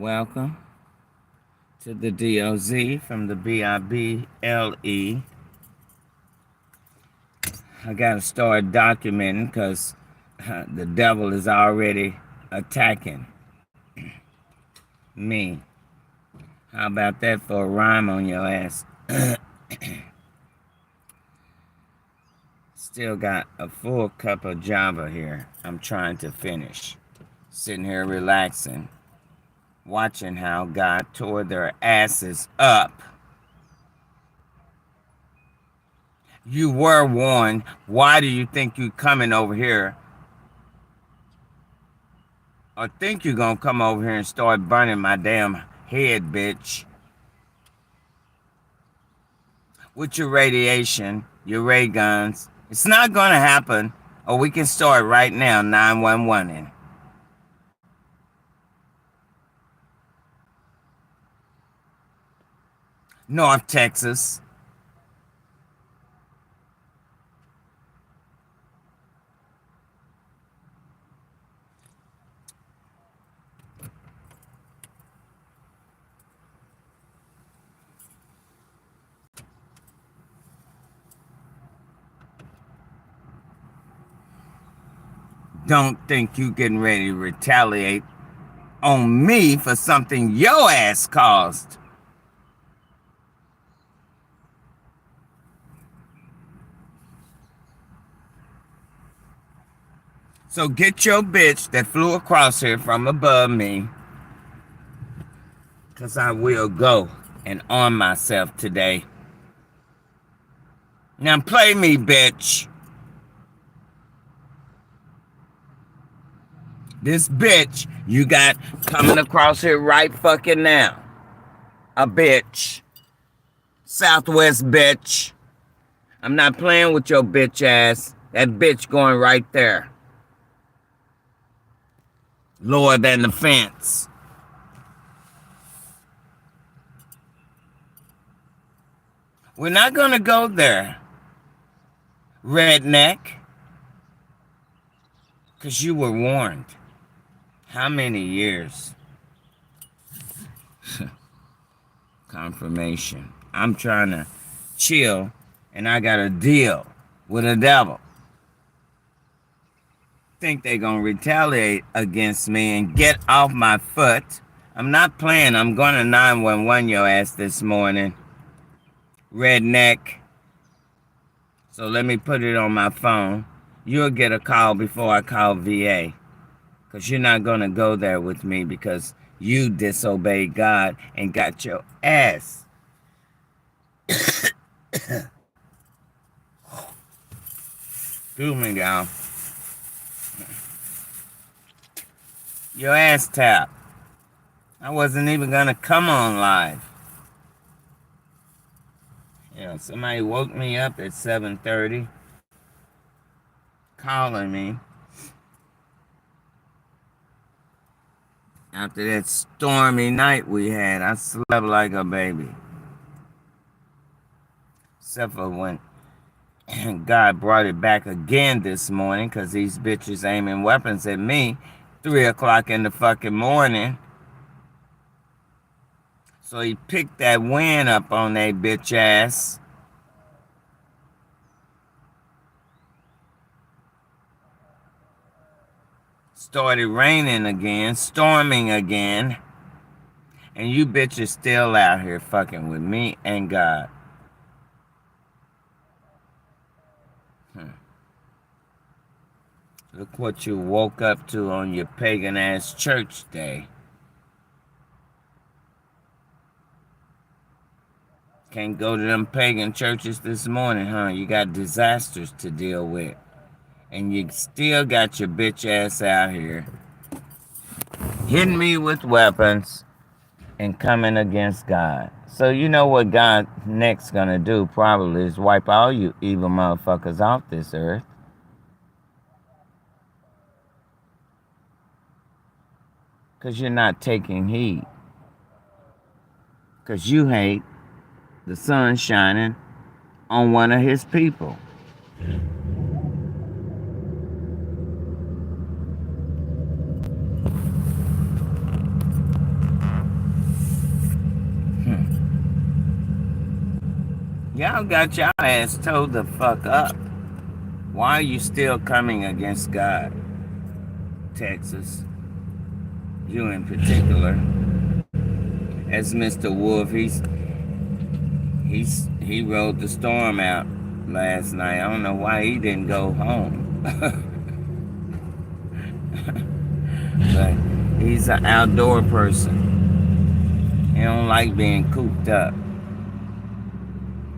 Welcome to the DOZ from the BIBLE. I gotta start documenting because the devil is already attacking me. How about that for a rhyme on your ass? Still got a full cup of Java here. I'm trying to finish. Sitting here relaxing, watching how God tore their asses up. You were warned. Why do you think you coming over here? Or think you're gonna come over here and start burning my damn head, bitch? With your radiation, your ray guns. It's not gonna happen. Or we can start right now, 911-ing. North Texas. Don't think you getting ready to retaliate on me for something your ass caused. So get your bitch that flew across here from above me, because I will go and arm myself today. Now play me, bitch. This bitch you got coming across here right fucking now. A bitch. Southwest bitch. I'm not playing with your bitch ass. That bitch going right there. Lower than the fence. We're not gonna go there, redneck. Because you were warned. How many years? Confirmation. I'm trying to chill, and I got a deal with the devil. Think they gonna retaliate against me and get off my foot. I'm not playing. I'm going to 911 your ass this morning, redneck. So let me put it on my phone. You'll get a call before I call VA. Because you're not going to go there with me because you disobeyed God and got your ass. Excuse me, y'all. Your ass tapped. I wasn't even going to come on live. Somebody woke me up at 7:30. Calling me. After that stormy night we had, I slept like a baby. Except for when God brought it back again this morning because these bitches aiming weapons at me 3 o'clock in the fucking morning. So he picked that wind up on that bitch ass. Started raining again, storming again. And you bitches still out here fucking with me and God. Look what you woke up to on your pagan ass church day. Can't go to them pagan churches this morning, huh? You got disasters to deal with. And you still got your bitch ass out here hitting me with weapons and coming against God. So you know what God next gonna do probably is wipe all you evil motherfuckers off this earth. Because you're not taking heed. Because you hate the sun shining on one of his people. Y'all got y'all ass told the fuck up. Why are you still coming against God? Texas. You in particular. As Mr. Wolf, he rode the storm out last night. I don't know why he didn't go home. But he's an outdoor person. He don't like being cooped up.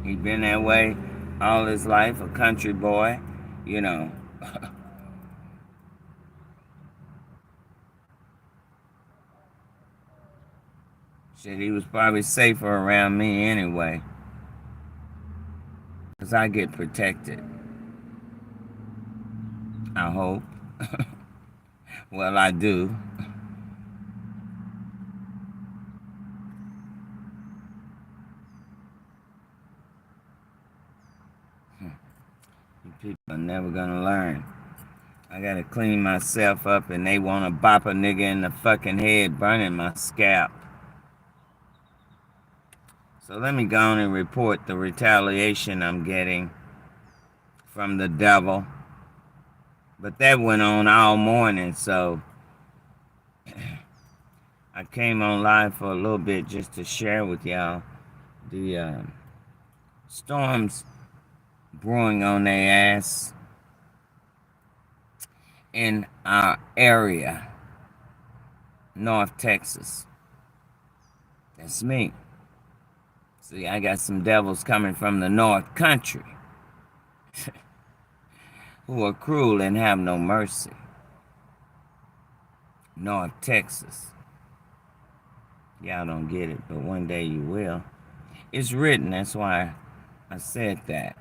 He been that way all his life, a country boy, you know. Shit, he was probably safer around me anyway. Because I get protected. I hope. Well, I do. You people are never gonna learn. I gotta clean myself up and they wanna bop a nigga in the fucking head, burning my scalp. So let me go on and report the retaliation I'm getting from the devil. But that went on all morning, so I came on live for a little bit just to share with y'all the storms brewing on their ass in our area, North Texas. That's me. See, I got some devils coming from the North Country who are cruel and have no mercy. North Texas. Y'all don't get it, but one day you will. It's written, that's why I said that.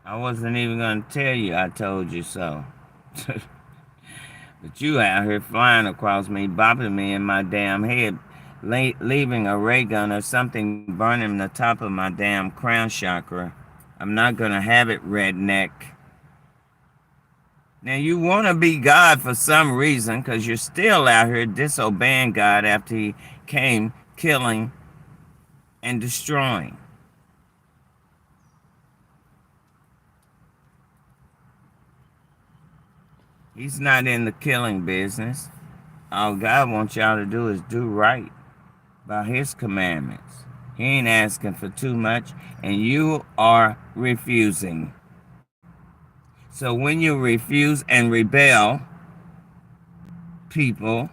I wasn't even going to tell you I told you so. But you out here flying across me, bopping me in my damn head, leaving a ray gun or something burning the top of my damn crown chakra. I'm not going to have it, redneck. Now, you want to be God for some reason because you're still out here disobeying God after he came killing and destroying. He's not in the killing business. All God wants y'all to do is do right by his commandments. He ain't asking for too much, and you are refusing. So when you refuse and rebel, people,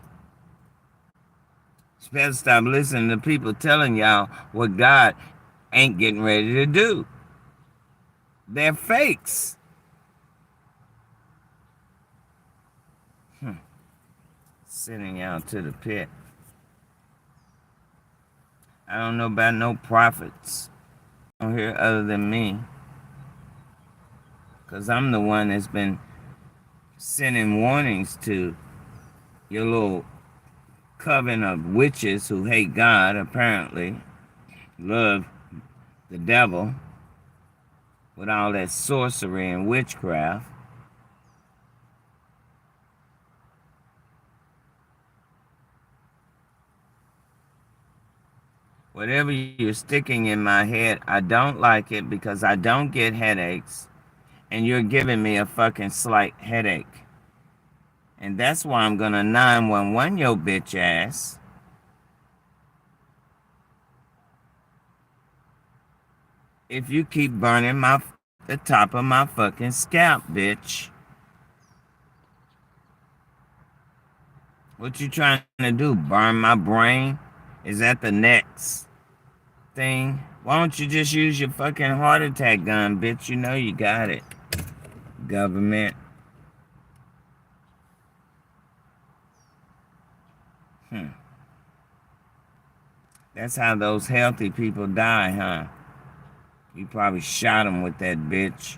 you better stop listening to people telling y'all what God ain't getting ready to do. They're fakes. Sending y'all to the pit. I don't know about no prophets on here other than me. Because I'm the one that's been sending warnings to your little coven of witches who hate God, apparently. Love the devil with all that sorcery and witchcraft. Whatever you're sticking in my head, I don't like it because I don't get headaches, and you're giving me a fucking slight headache. And that's why I'm gonna 911 your bitch ass. If you keep burning the top of my fucking scalp, bitch. What you trying to do? Burn my brain? Is that the next thing? Why don't you just use your fucking heart attack gun, bitch? You know you got it. Government. That's how those healthy people die, huh? You probably shot them with that bitch.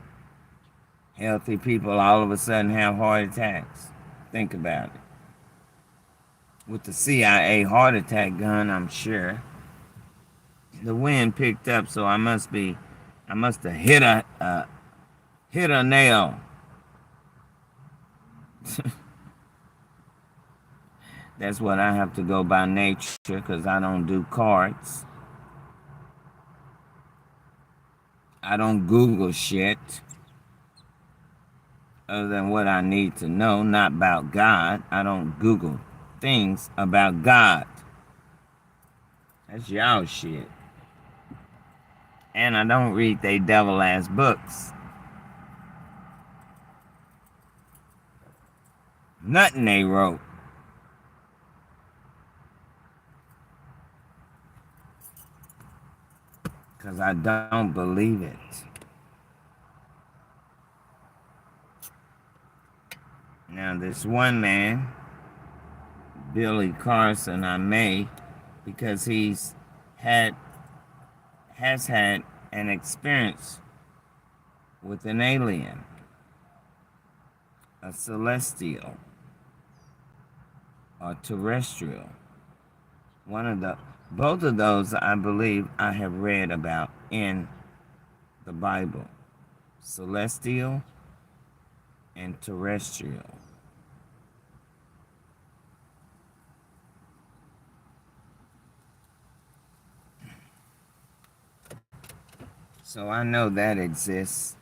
Healthy people all of a sudden have heart attacks. Think about it. With the CIA heart attack gun, I'm sure. The wind picked up, so I must have hit a nail. That's what I have to go by nature because I don't do cards. I don't Google shit other than what I need to know, not about God. I don't Google things about God. That's y'all shit. And I don't read they devil ass books. Nothing they wrote. Because I don't believe it. Now, this one man, Billy Carson, I may, because has had an experience with an alien, a celestial, or terrestrial. Both of those I believe I have read about in the Bible. Celestial and terrestrial. So I know that exists.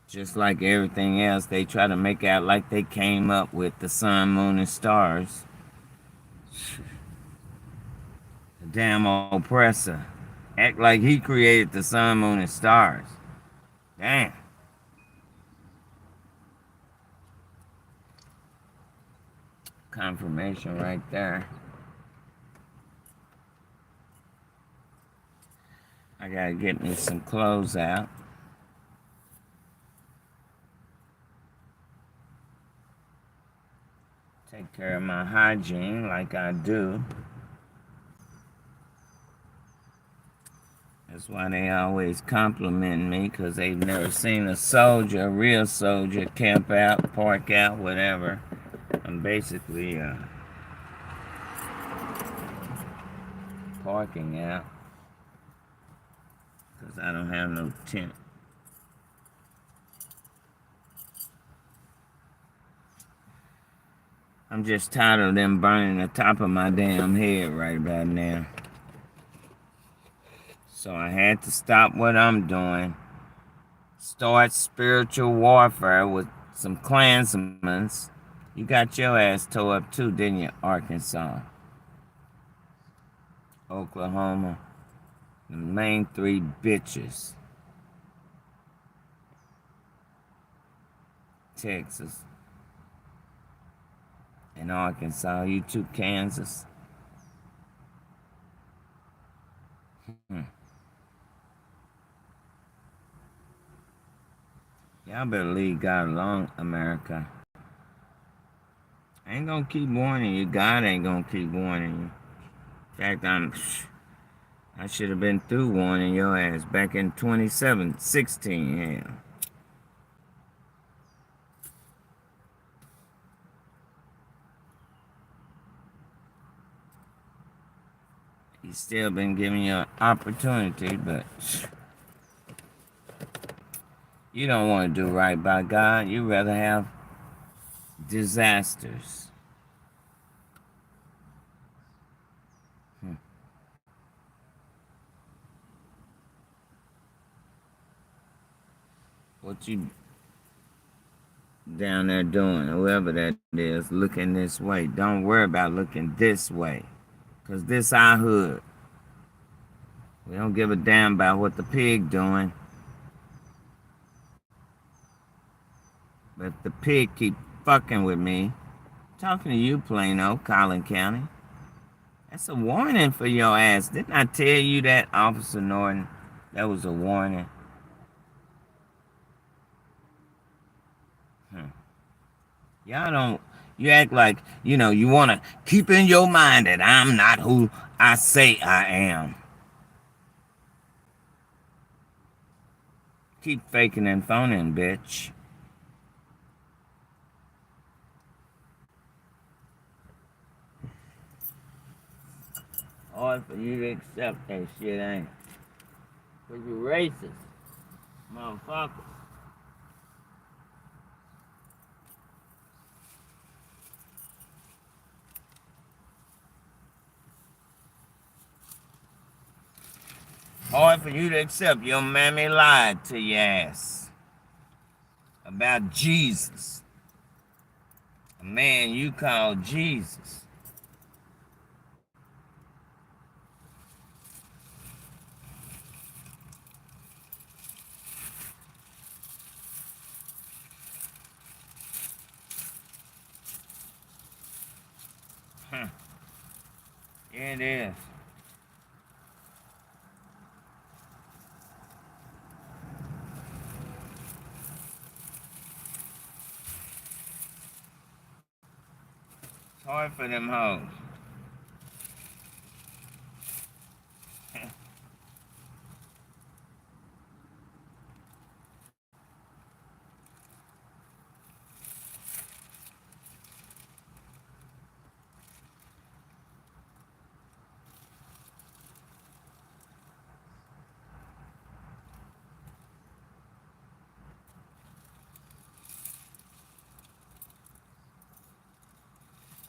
Just like everything else, they try to make out like they came up with the sun, moon, and stars. The damn oppressor. Act like he created the sun, moon, and stars. Damn. Confirmation right there. I gotta get me some clothes out. Take care of my hygiene like I do. That's why they always compliment me, because they've never seen a real soldier, camp out, park out, whatever. I'm basically parking out because I don't have no tent. I'm just tired of them burning the top of my damn head right about now. So I had to stop what I'm doing, start spiritual warfare with some Klansmen. You got your ass tore up too, didn't you, Arkansas? Oklahoma. The main three bitches. Texas. And Arkansas. You two, Kansas. Y'all better leave God alone, America. I ain't gonna keep warning you. God ain't gonna keep warning you. In fact, I should have been through warning your ass back in 2016. Hell. He's still been giving you an opportunity, but you don't want to do right by God. You rather have disasters. What you down there doing, whoever that is, looking this way? Don't worry about looking this way, because this our hood. We don't give a damn about what the pig doing. But if the pig keep fucking with me, talking to you, Plano, Collin County, that's a warning for your ass. Didn't I tell you that, Officer Norton? That was a warning. Y'all don't, you act like, you want to keep in your mind that I'm not who I say I am. Keep faking and phoning, bitch. Hard for you to accept that shit, ain't it? Because you're racist, motherfucker. hard for you to accept your mammy lied to your ass about Jesus. A man you call Jesus. Huh. Yeah, it is. It's hard for them hoes.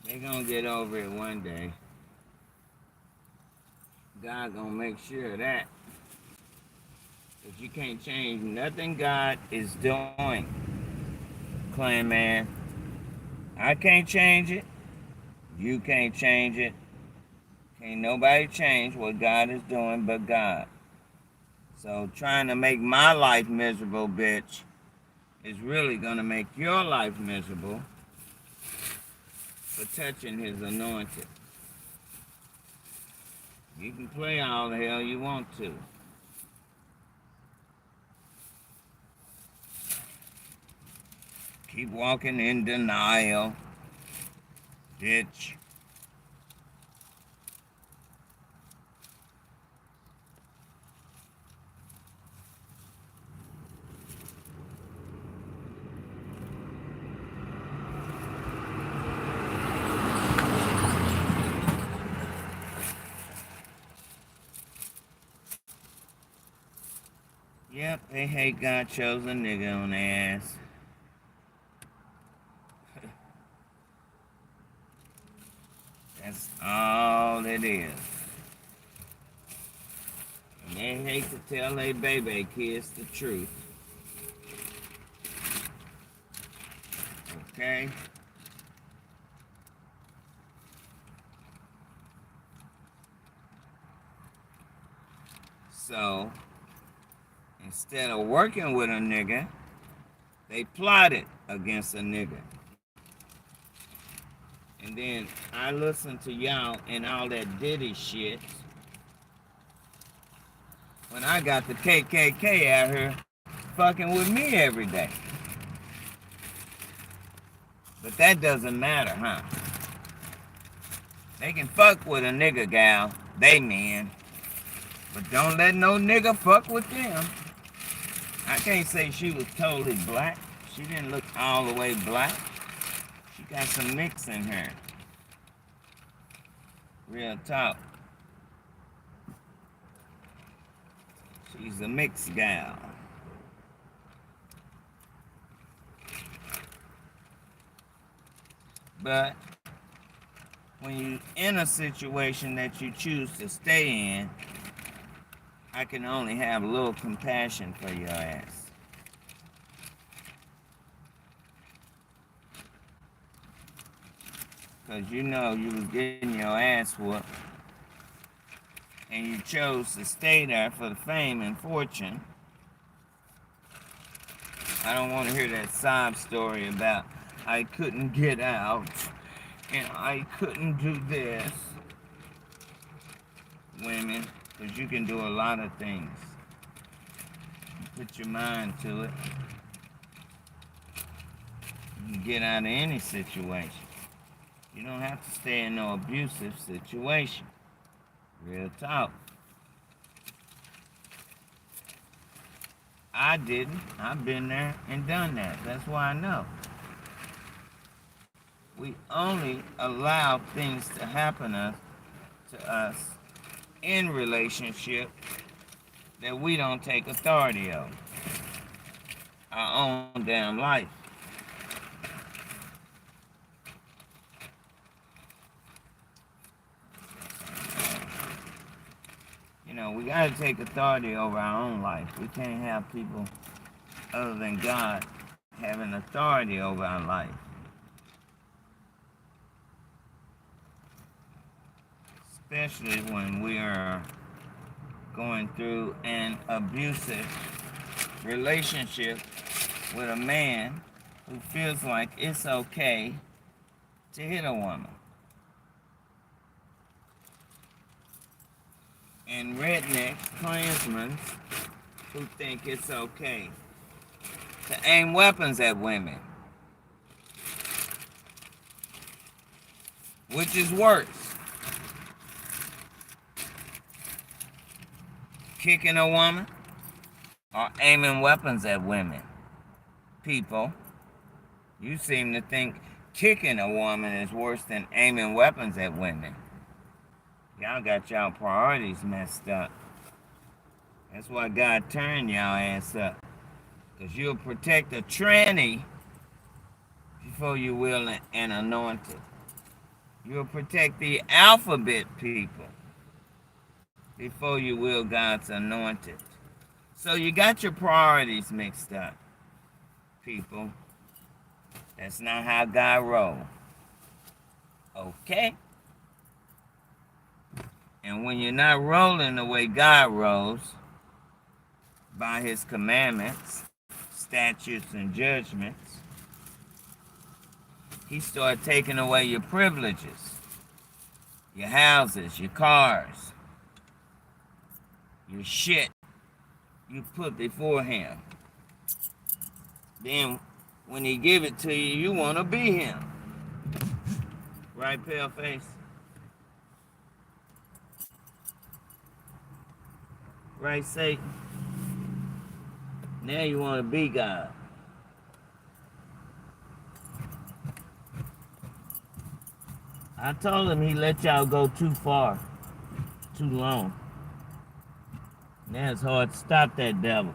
They gonna get over it one day. God gonna make sure of that. Because you can't change nothing God is doing. Clan man. I can't change it. You can't change it. Can't nobody change what God is doing but God. So trying to make my life miserable, bitch, is really gonna make your life miserable for touching his anointed. You can play all the hell you want to. Keep walking in denial, bitch. Yep, they hate God chose a nigga on their ass. That's all it is. And they hate to tell their baby kids the truth. Okay? So, instead of working with a nigga, they plotted against a nigga. And then I listen to y'all and all that Diddy shit when I got the KKK out here fucking with me every day. But that doesn't matter, huh? They can fuck with a nigga, gal. They men. But don't let no nigga fuck with them. I can't say she was totally black. She didn't look all the way black. She got some mix in her. Real talk. She's a mixed gal. But when you're in a situation that you choose to stay in, I can only have a little compassion for your ass. Because you know you was getting your ass whooped. And you chose to stay there for the fame and fortune. I don't want to hear that sob story about I couldn't get out and I couldn't do this. Women, because you can do a lot of things. You put your mind to it. You can get out of any situation. You don't have to stay in no abusive situation. Real talk. I didn't. I've been there and done that. That's why I know. We only allow things to happen to us in relationship that we don't take authority over. Our own damn life. You We got to take authority over our own life. We can't have people other than God having authority over our life. Especially when we are going through an abusive relationship with a man who feels like it's okay to hit a woman. And redneck Klansmen who think it's okay to aim weapons at women. Which is worse? Kicking a woman or aiming weapons at women? People, you seem to think kicking a woman is worse than aiming weapons at women. Y'all got y'all priorities messed up. That's why God turned y'all ass up. Because you'll protect a tranny before you will an anointed. You'll protect the alphabet people before you will God's anointed. So you got your priorities mixed up, people. That's not how God rolls. Okay? And when you're not rolling the way God rolls, by his commandments, statutes, and judgments, he started taking away your privileges, your houses, your cars, your shit you put before him. Then when he give it to you, you want to be him. Right, paleface? Right, Satan? Now you want to be God. I told him he let y'all go too far, too long. Now it's hard to stop that devil.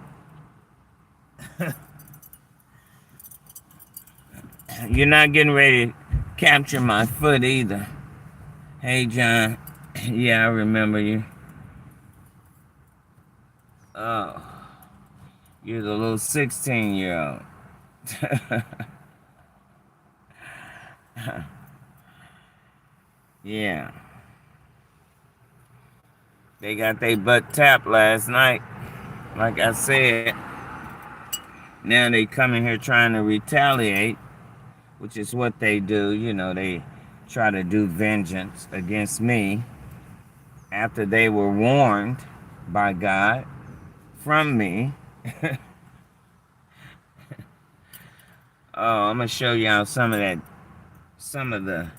You're not getting ready to capture my foot either. Hey, John. Yeah, I remember you. Oh, you're the little 16-year-old. Yeah. They got their butt tapped last night. Like I said, now they come in here trying to retaliate, which is what they do. They try to do vengeance against me after they were warned by God from me. Oh, I'm going to show y'all some of the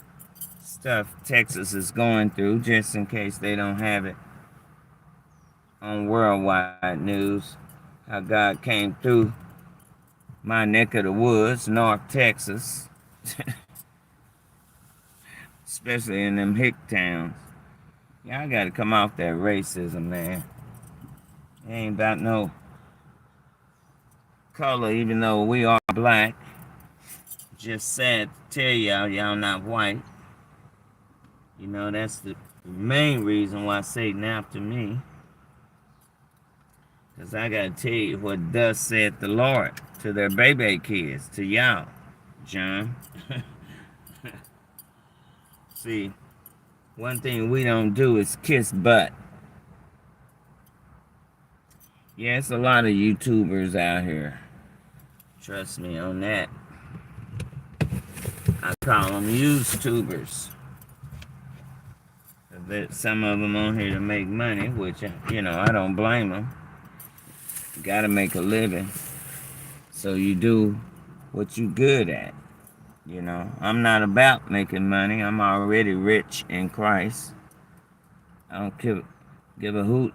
stuff Texas is going through, just in case they don't have it on worldwide news. How God came through my neck of the woods, North Texas. Especially in them hick towns. Y'all gotta come off that racism, man. It ain't about no color, even though we are black. Just sad to tell y'all not white. That's the main reason why Satan after me. Because I got to tell you what thus said the Lord to their baby kids, to y'all, John. See, one thing we don't do is kiss butt. Yeah, it's a lot of YouTubers out here. Trust me on that. I call them used-tubers. Some of them on here to make money, which, I don't blame them. You gotta make a living. So you do what you good at. I'm not about making money. I'm already rich in Christ. I don't give a hoot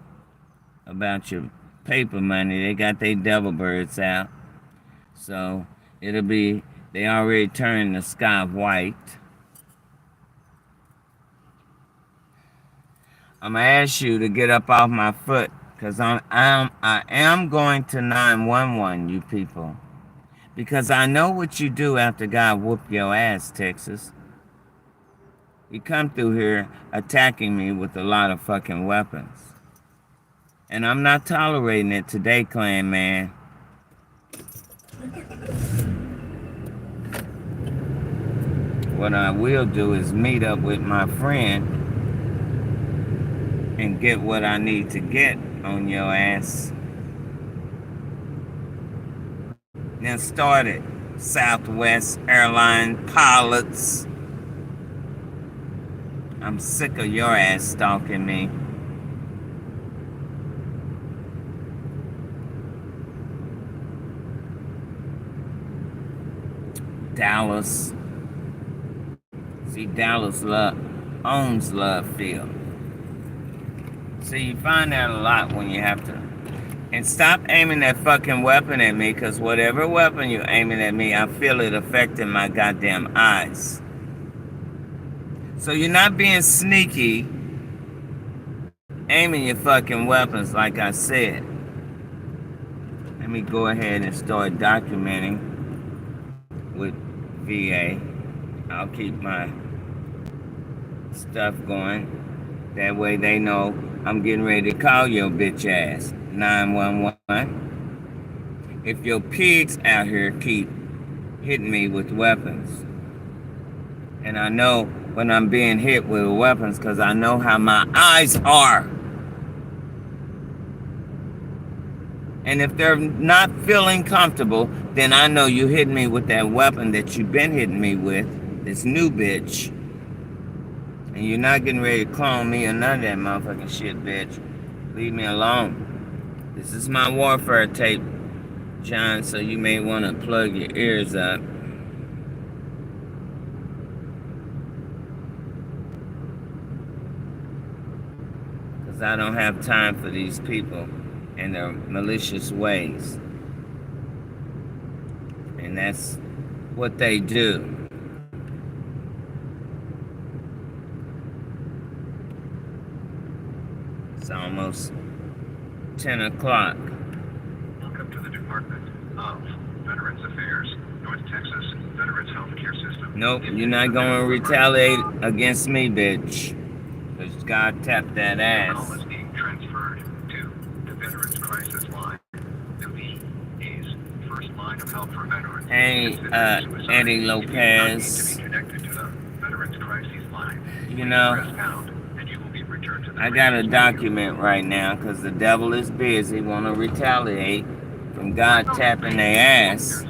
about your paper money. They got their devil birds out. So they already turned the sky white. I'm gonna ask you to get up off my foot, because I am going to 911, you people. Because I know what you do after God whoop your ass, Texas. You come through here attacking me with a lot of fucking weapons. And I'm not tolerating it today, Clan Man. What I will do is meet up with my friend and get what I need to get on your ass. Then start it. Southwest Airline pilots. I'm sick of your ass stalking me. Dallas. See, Dallas owns Love Field. See, you find that a lot when you have to. And stop aiming that fucking weapon at me, because whatever weapon you're aiming at me, I feel it affecting my goddamn eyes. So you're not being sneaky, aiming your fucking weapons like I said. Let me go ahead and start documenting with VA. I'll keep my stuff going. That way they know I'm getting ready to call your bitch ass. 911. If your pigs out here keep hitting me with weapons, and I know when I'm being hit with weapons because I know how my eyes are. And if they're not feeling comfortable, then I know you hit me with that weapon that you've been hitting me with, this new bitch. And you're not getting ready to clone me or none of that motherfucking shit, bitch. Leave me alone. This is my warfare tape, John, so you may want to plug your ears up. Because I don't have time for these people and their malicious ways. And that's what they do. It's almost 10 o'clock. Welcome to the Department of Veterans Affairs, North Texas Veterans Healthcare System. Nope, you're not going to retaliate against me, bitch. Because God tapped that ass. The call is being transferred to the Veterans Crisis Line. VA's first line of help for veterans. Hey, Eddie Lopez. To be connected to the Veterans Crisis Line. You know, Press pound, and you will be returned to the I got a document right now because the devil is busy, want to retaliate from God tapping their ass.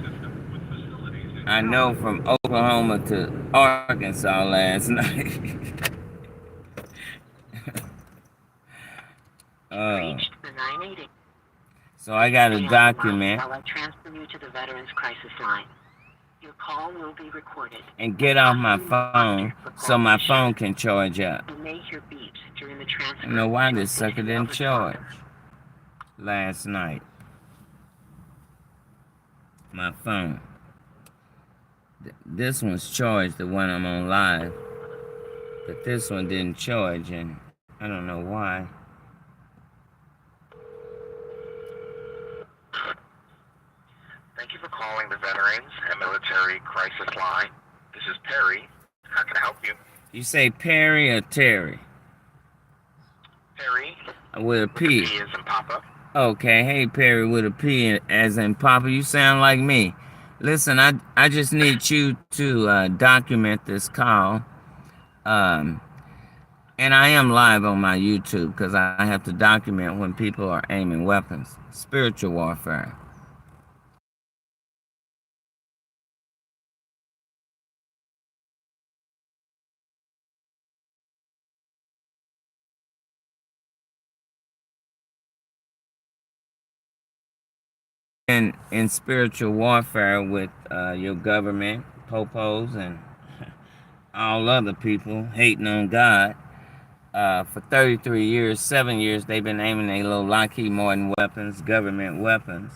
I know from Oklahoma to Arkansas last night. So I got a document. While I transfer you to the Veterans Crisis Line. Your call will be recorded. And get off my phone so my phone can charge up. You may hear beeps during the transfer. I don't know why this sucker didn't charge last night. My phone. This one's charged, the one I'm on live. But this one didn't charge, and I don't know why. Thank you for calling the Veterans and Military Crisis Line. This is Perry. How can I help you? You say Perry or Terry? Perry. With a P. P as in Papa. Okay, hey Perry with a P as in Papa. You sound like me. Listen, I just need you to document this call. And I am live on my YouTube because I have to document when people are aiming weapons. Spiritual warfare. In spiritual warfare with your government, popos, and all other people hating on God. For 33 years, 7 years, they've been aiming their little Lockheed Martin weapons, government weapons.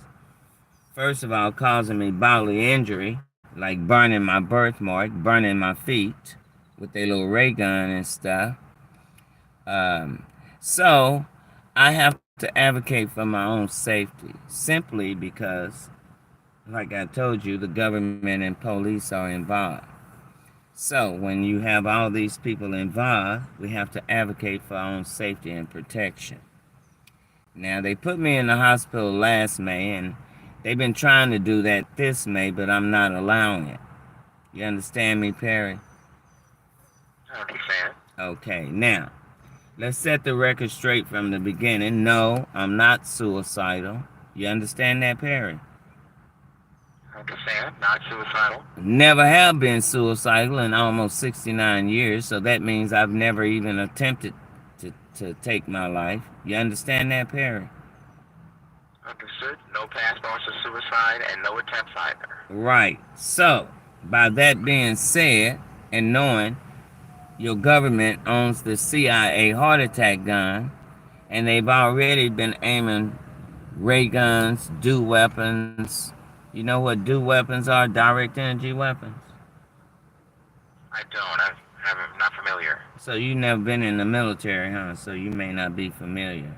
First of all, causing me bodily injury, like burning my birthmark, burning my feet with their little ray gun and stuff. So I have to advocate for my own safety, simply because, like I told you, the government and police are involved. So when you have all these people involved, we have to advocate for our own safety and protection. Now, they put me in the hospital last May, and they've been trying to do that this May, but I'm not allowing it. You understand me, Perry? I understand. Okay, now, let's set the record straight from the beginning. No, I'm not suicidal. You understand that, Perry? I understand. Not suicidal. Never have been suicidal in almost 69 years, so that means I've never even attempted to take my life. You understand that, Perry? Understood. No past thoughts of suicide and no attempts either. Right. So, by that being said, and knowing your government owns the CIA heart attack gun, and they've already been aiming ray guns, DEW weapons. You know what DEW weapons are? Direct energy weapons. I don't. I'm not familiar. So you've never been in the military, huh? So you may not be familiar.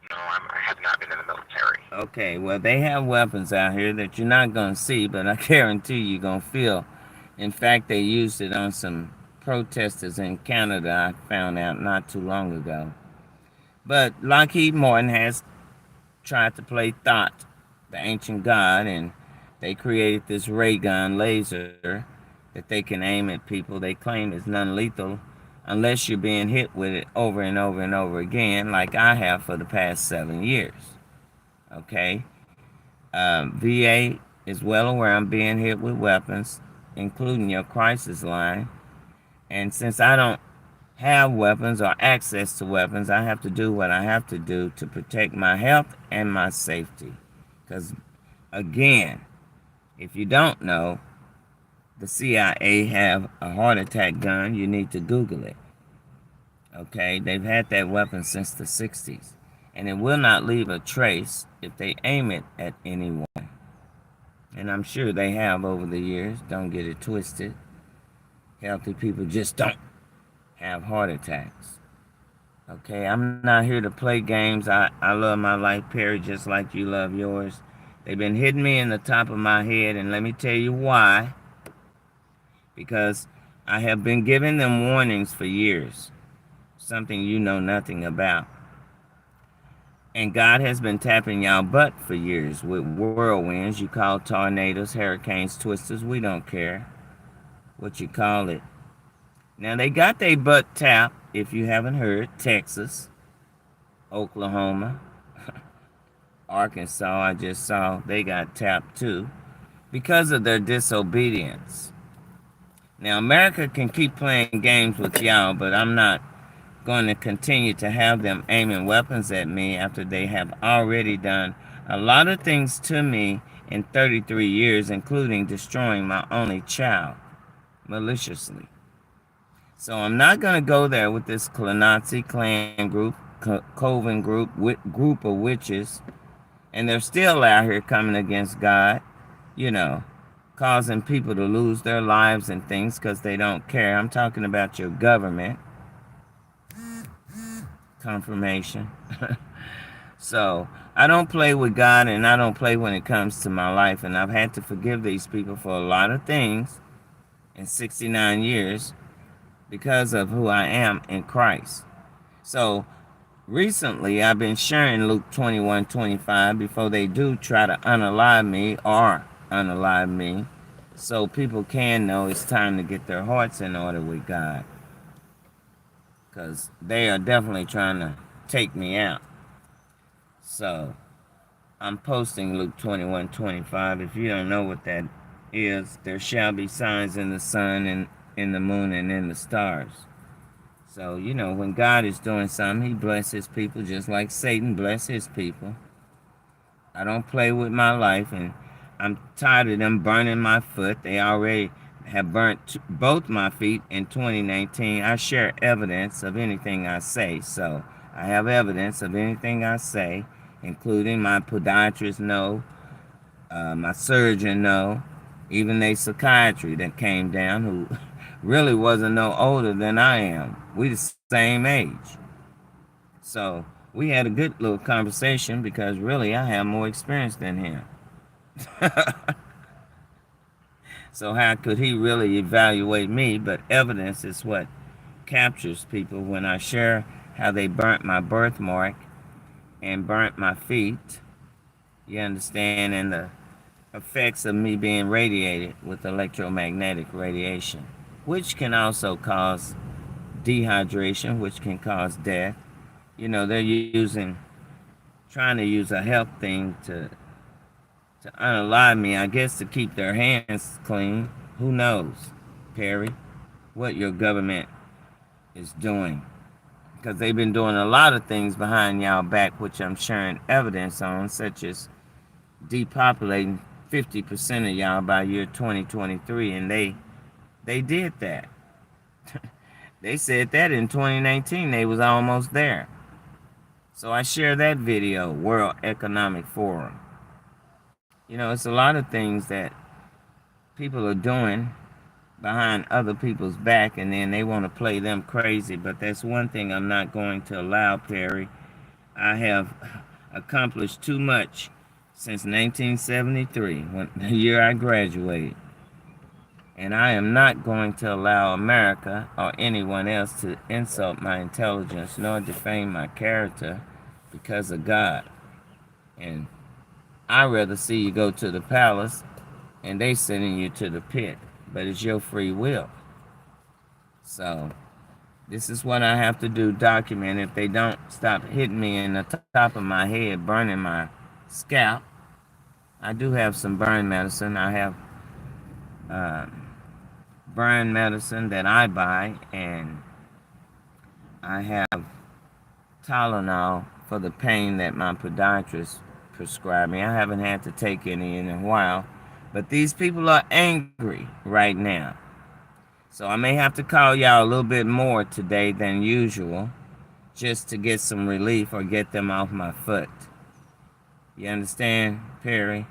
No, I have not been in the military. Okay, well, they have weapons out here that you're not going to see, but I guarantee you're going to feel. In fact, they used it on some protesters in Canada, I found out not too long ago. But Lockheed Martin has tried to play Thoth, the ancient god, and they created this ray gun laser that they can aim at people. They claim it's non-lethal unless you're being hit with it over and over and over again, like I have for the past 7 years. Okay? VA is well aware I'm being hit with weapons, including your crisis line. And since I don't have weapons or access to weapons, I have to do what I have to do to protect my health and my safety. Because, again, if you don't know, the CIA have a heart attack gun. You need to Google it. Okay? They've had that weapon since the 60s. And it will not leave a trace if they aim it at anyone. And I'm sure they have over the years. Don't get it twisted. Healthy people just don't have heart attacks. Okay, I'm not here to play games. I love my life, Perry, just like you love yours. They've been hitting me in the top of my head, and let me tell you why. Because I have been giving them warnings for years. Something you know nothing about. And God has been tapping y'all butt for years with whirlwinds. You call tornadoes, hurricanes, twisters. We don't care what you call it. Now, they got their butt tapped, if you haven't heard. Texas, Oklahoma, Arkansas, I just saw they got tapped too because of their disobedience. Now, America can keep playing games with y'all, but I'm not going to continue to have them aiming weapons at me after they have already done a lot of things to me in 33 years, including destroying my only child maliciously. So I'm not going to go there with this Nazi clan group, Coven group of witches, and they're still out here coming against God, you know, causing people to lose their lives and things because they don't care. I'm talking about your government. Confirmation. So I don't play with God, and I don't play when it comes to my life, and I've had to forgive these people for a lot of things in 69 years because of who I am in Christ. So recently I've been sharing Luke 21:25 before they do try to unalive me, so people can know it's time to get their hearts in order with God, because they are definitely trying to take me out. So I'm posting Luke 21:25. If you don't know what that is, there shall be signs in the sun and in the moon and in the stars. So, you know, when God is doing something, he blesses his people just like Satan blesses his people. I don't play with my life, and I'm tired of them burning my foot. They already have burnt both my feet in 2019. I share evidence of anything I say. So I have evidence of anything I say, including my podiatrist know, my surgeon know, even a psychiatry that came down who really wasn't no older than I am. We the same age. So we had a good little conversation because really I have more experience than him. So how could he really evaluate me? But evidence is what captures people. When I share how they burnt my birthmark and burnt my feet. You understand? And the effects of me being radiated with electromagnetic radiation, which can also cause dehydration, which can cause death. You know, trying to use a health thing to unalive me, I guess to keep their hands clean. Who knows, Perry, what your government is doing? Because they've been doing a lot of things behind y'all back, which I'm sharing evidence on, such as depopulating 50% of y'all by year 2023, and they did that. They said that in 2019 they was almost there. So I share that video, World Economic Forum. You know, it's a lot of things that people are doing behind other people's back, and then they want to play them crazy. But that's one thing I'm not going to allow, Perry. I have accomplished too much since 1973, the year I graduated. And I am not going to allow America or anyone else to insult my intelligence nor defame my character because of God. And I'd rather see you go to the palace and they sending you to the pit. But it's your free will. So this is what I have to do, document. If they don't stop hitting me in the top of my head, burning my scalp. I do have some burn medicine. I have burn medicine that I buy, and I have Tylenol for the pain that my podiatrist prescribed me. I haven't had to take any in a while, but these people are angry right now. So I may have to call y'all a little bit more today than usual just to get some relief or get them off my foot. You understand, Perry?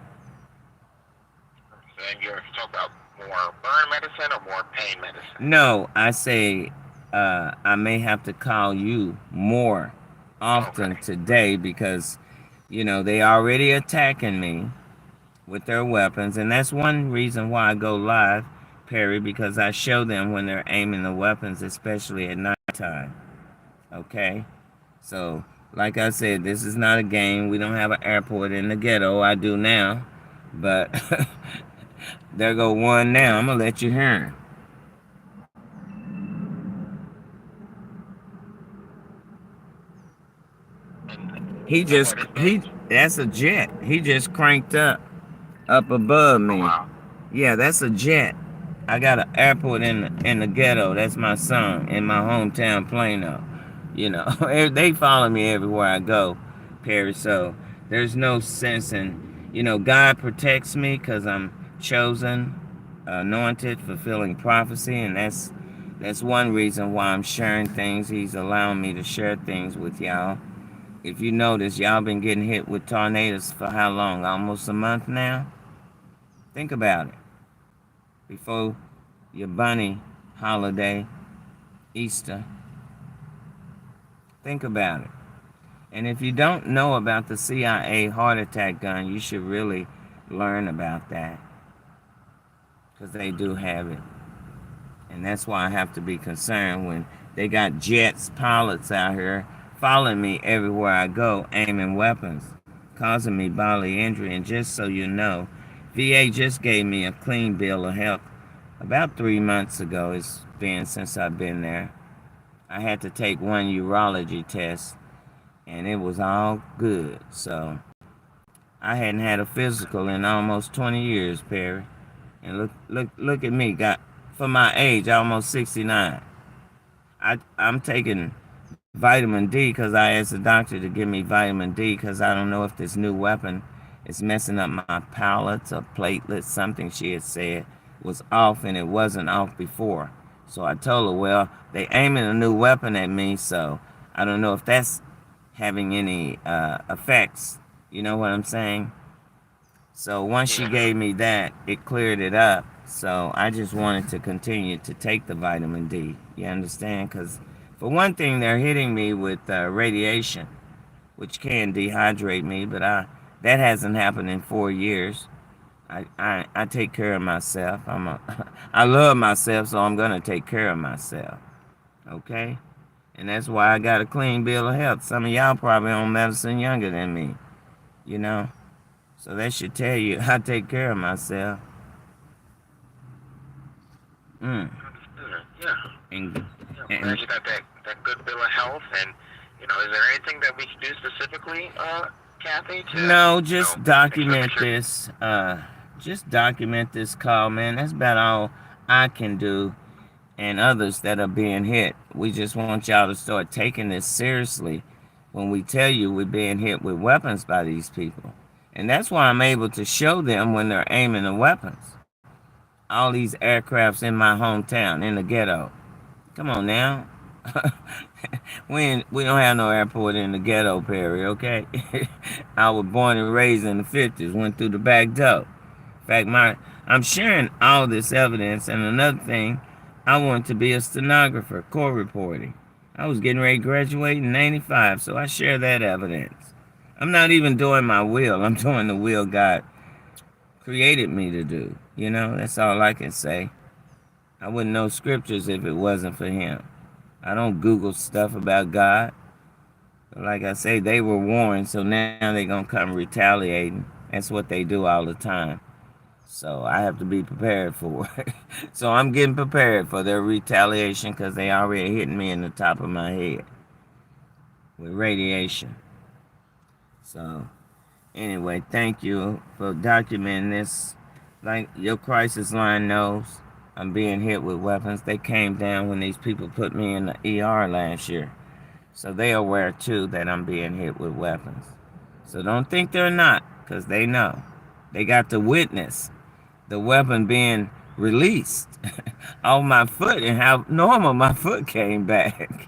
And you're talking about more burn medicine or more pain medicine? No, I say I may have to call you more often today because, you know, they already attacking me with their weapons. And that's one reason why I go live, Perry, because I show them when they're aiming the weapons, especially at nighttime. Okay? So, like I said, this is not a game. We don't have an airport in the ghetto. I do now. But there go one now. I'm going to let you hear him. That's a jet. He just cranked up above me. Oh, wow. Yeah, that's a jet. I got an airport in the ghetto. That's my son in my hometown, Plano. You know, they follow me everywhere I go, Perry. So there's no sense in, you know, God protects me because I'm chosen, anointed, fulfilling prophecy, and that's one reason why I'm sharing things. He's allowing me to share things with y'all. If you notice, y'all been getting hit with tornadoes for how long? Almost a month now? Think about it. Before your bunny holiday, Easter. Think about it. And if you don't know about the CIA heart attack gun, you should really learn about that. Because they do have it. And that's why I have to be concerned when they got jets, pilots out here following me everywhere I go, aiming weapons, causing me bodily injury. And just so you know, VA just gave me a clean bill of health about 3 months ago. It's been since I've been there. I had to take one urology test, and it was all good. So I hadn't had a physical in almost 20 years, Perry. And look at me. Got for my age, almost 69. I'm taking vitamin D because I asked the doctor to give me vitamin D because I don't know if this new weapon is messing up my pallets or platelets. Something she had said was off, and it wasn't off before. So I told her, well, they aiming a new weapon at me, so I don't know if that's having any effects. You know what I'm saying? So once she gave me that, it cleared it up. So I just wanted to continue to take the vitamin D. You understand? Because for one thing, they're hitting me with radiation, which can dehydrate me, but that hasn't happened in 4 years. I take care of myself. I love myself, so I'm going to take care of myself. Okay? And that's why I got a clean bill of health. Some of y'all probably on medicine younger than me, you know. So that should tell you I take care of myself. Yeah. And, I'm glad you got that good bill of health. And, is there anything that we can do specifically, Kathy? No, just document this. Just document this call, man. That's about all I can do, and others that are being hit. We just want y'all to start taking this seriously when we tell you we're being hit with weapons by these people. And that's why I'm able to show them when they're aiming the weapons. All these aircrafts in my hometown, in the ghetto. Come on now. we don't have no airport in the ghetto, Perry, okay? I was born and raised in the 50s, went through the back door. In fact, I'm sharing all this evidence, and another thing, I want to be a stenographer, court reporting. I was getting ready to graduate in 95, so I share that evidence. I'm not even doing my will. I'm doing the will God created me to do. That's all I can say. I wouldn't know scriptures if it wasn't for him. I don't Google stuff about God. But like I say, they were warned, so now they're going to come retaliating. That's what they do all the time. So I have to be prepared for it. So I'm getting prepared for their retaliation because they already hitting me in the top of my head with radiation. So anyway, thank you for documenting this. Like your crisis line knows, I'm being hit with weapons. They came down when these people put me in the ER last year. So they're aware too that I'm being hit with weapons. So don't think they're not, because they know. They got to witness the weapon being released off my foot and how normal my foot came back.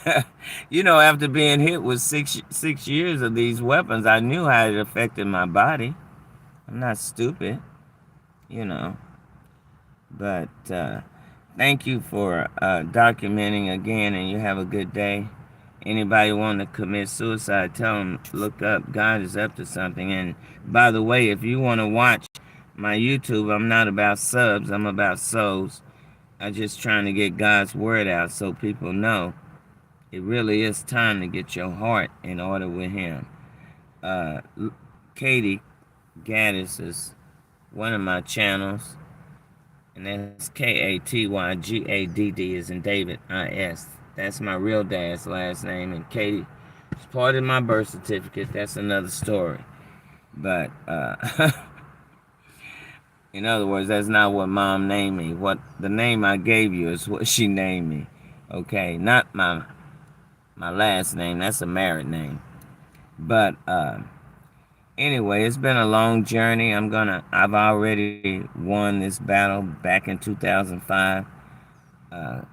After being hit with six years of these weapons, I knew how it affected my body. I'm not stupid, But thank you for documenting again, and you have a good day. Anybody want to commit suicide, tell them, look up. God is up to something. And by the way, if you want to watch my YouTube, I'm not about subs, I'm about souls. I'm just trying to get God's word out so people know it really is time to get your heart in order with him. Katie Gaddis is one of my channels, and that's KATYGADD is in David IS. That's my real dad's last name, and Katie is part of my birth certificate. That's another story. But in other words, that's not what mom named me. What the name I gave you is what she named me. Okay, not my last name. That's a married name. But anyway, it's been a long journey. I've already won this battle back in 2005.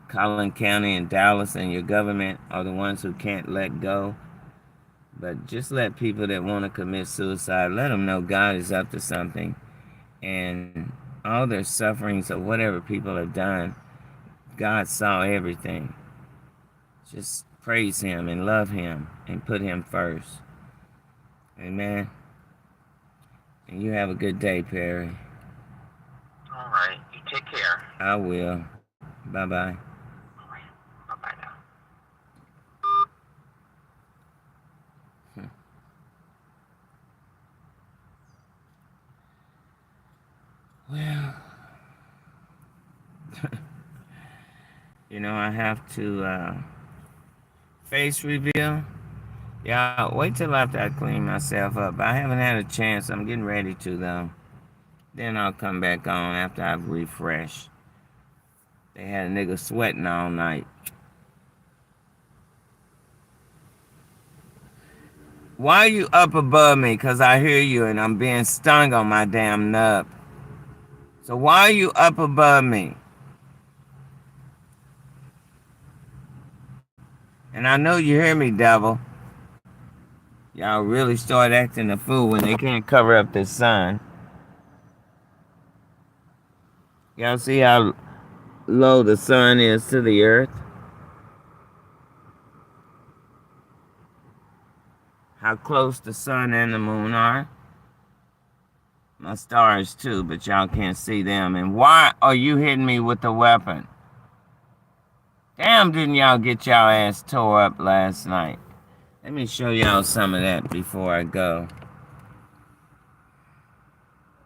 Collin County and Dallas and your government are the ones who can't let go. But just let people that want to commit suicide, let them know God is up to something. And all their sufferings or whatever people have done, God saw everything. Just praise him and love him and put him first. Amen. And you have a good day, Perry. All right. You take care. I will. Bye-bye. All right. Bye-bye now. Well, I have to face reveal. Yeah, wait till after I clean myself up. I haven't had a chance. I'm getting ready to, though. Then I'll come back on after I've refreshed. They had a nigga sweating all night. Why are you up above me? Because I hear you and I'm being stung on my damn nub. So why are you up above me? And I know you hear me, devil. Y'all really start acting a fool when they can't cover up the sun. Y'all see how low the sun is to the earth? How close the sun and the moon are? My stars too, but y'all can't see them. And why are you hitting me with the weapon? Damn, didn't y'all get y'all ass tore up last night? Let me show y'all some of that before I go.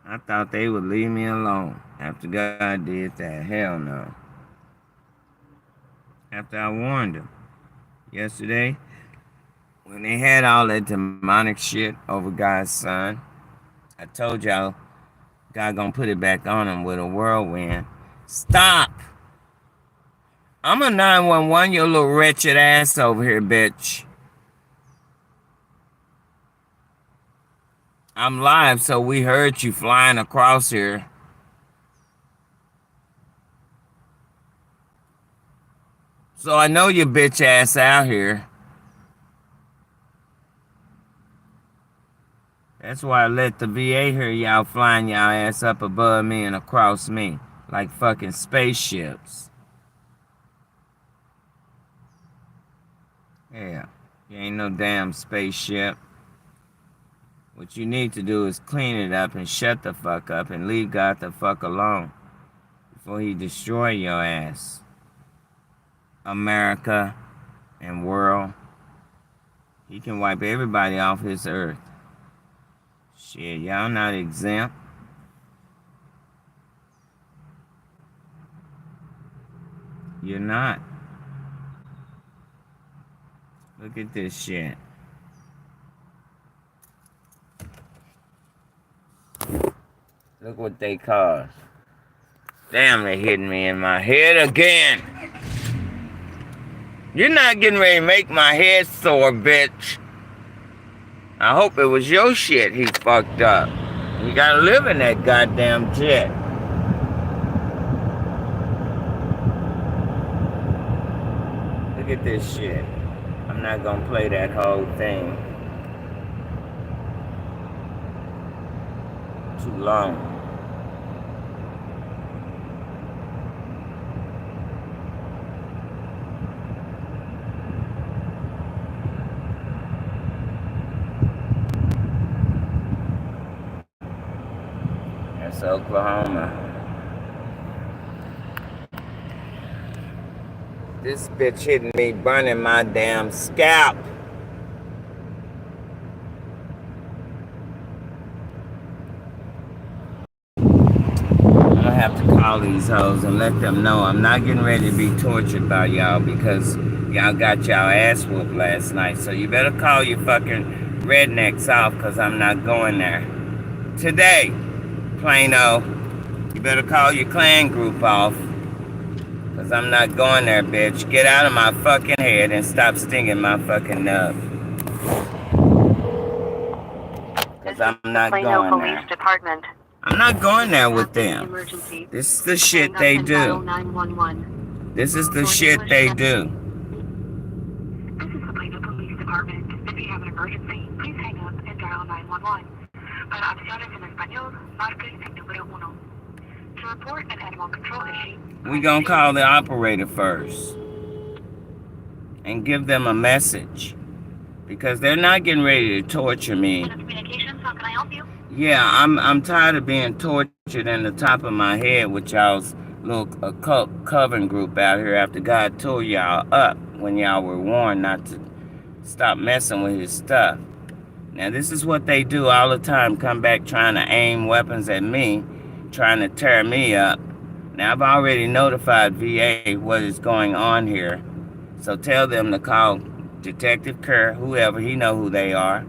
I thought they would leave me alone after God did that. Hell no. After I warned them yesterday, when they had all that demonic shit over God's son, I told y'all God gonna put it back on him with a whirlwind. Stop! I'm a 911, your little wretched ass over here, bitch. I'm live, so we heard you flying across here. So I know your bitch ass out here. That's why I let the VA hear y'all flying y'all ass up above me and across me like fucking spaceships. Yeah, you ain't no damn spaceship. What you need to do is clean it up and shut the fuck up and leave God the fuck alone before he destroy your ass. America and world. He can wipe everybody off this earth. Shit, y'all not exempt. You're not. Look at this shit. Look what they caused. Damn, they hitting me in my head again. You're not getting ready to make my head sore, bitch. I hope it was your shit he fucked up. You gotta live in that goddamn jet. Look at this shit. I'm not gonna play that whole thing. Too long. That's Oklahoma. This bitch hitting me, burning my damn scalp. I'm gonna have to call these hoes and let them know I'm not getting ready to be tortured by y'all because y'all got y'all ass whooped last night. So you better call your fucking rednecks off because I'm not going there. Today, Plano, you better call your clan group off. Cause I'm not going there, bitch. Get out of my fucking head and stop stinging my fucking nub. Cause I'm not going there. Department. I'm not going there with them. This is the shit they do. This is the shit they do. This is the Plano Police Department. If you have an emergency, please hang up and dial 911. Para opciones en español, marque el número 1. To report an animal control issue, We gonna call the operator first and give them a message because they're not getting ready to torture me. Communications, how can I help you? Yeah, I'm tired of being tortured in the top of my head with y'all's little occult coven group out here after God tore y'all up when y'all were warned not to stop messing with his stuff. Now this is what they do all the time, come back trying to aim weapons at me, trying to tear me up. Now, I've already notified VA what is going on here. So tell them to call Detective Kerr, whoever, he know who they are,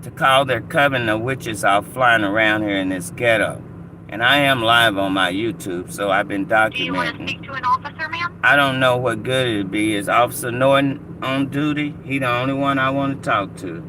to call their coven of witches off flying around here in this ghetto. And I am live on my YouTube, so I've been documenting. Do you want to speak to an officer, ma'am? I don't know what good it'd be. Is Officer Norton on duty? He the only one I want to talk to.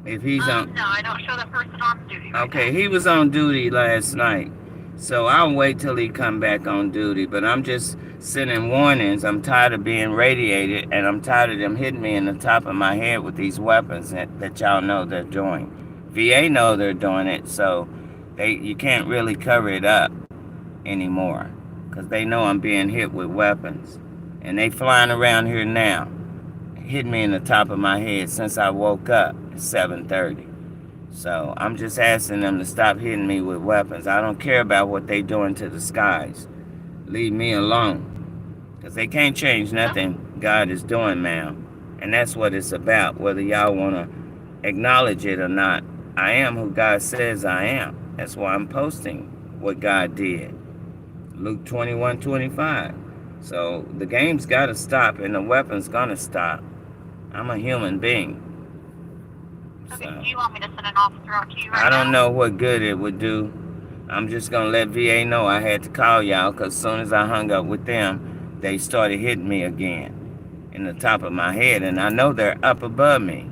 If he's on... No, I don't show that person on duty right Okay, now. he was on duty last night. So I'll wait till he come back on duty. But I'm just sending warnings. I'm tired of being radiated, and I'm tired of them hitting me in the top of my head with these weapons that y'all know they're doing. VA know they're doing it, so you can't really cover it up anymore because they know I'm being hit with weapons. And they flying around here now, hitting me in the top of my head since I woke up at 7:30. So I'm just asking them to stop hitting me with weapons. I don't care about what they doing to the skies. Leave me alone. Because they can't change nothing God is doing, ma'am. And that's what it's about, whether y'all want to acknowledge it or not. I am who God says I am. That's why I'm posting what God did. Luke 21:25. So the game's got to stop and the weapon's going to stop. I'm a human being. Okay, So, do you want me to send an officer out to you right now? I don't know what good it would do. I'm just going to let VA know I had to call y'all because as soon as I hung up with them, they started hitting me again in the top of my head. And I know they're up above me.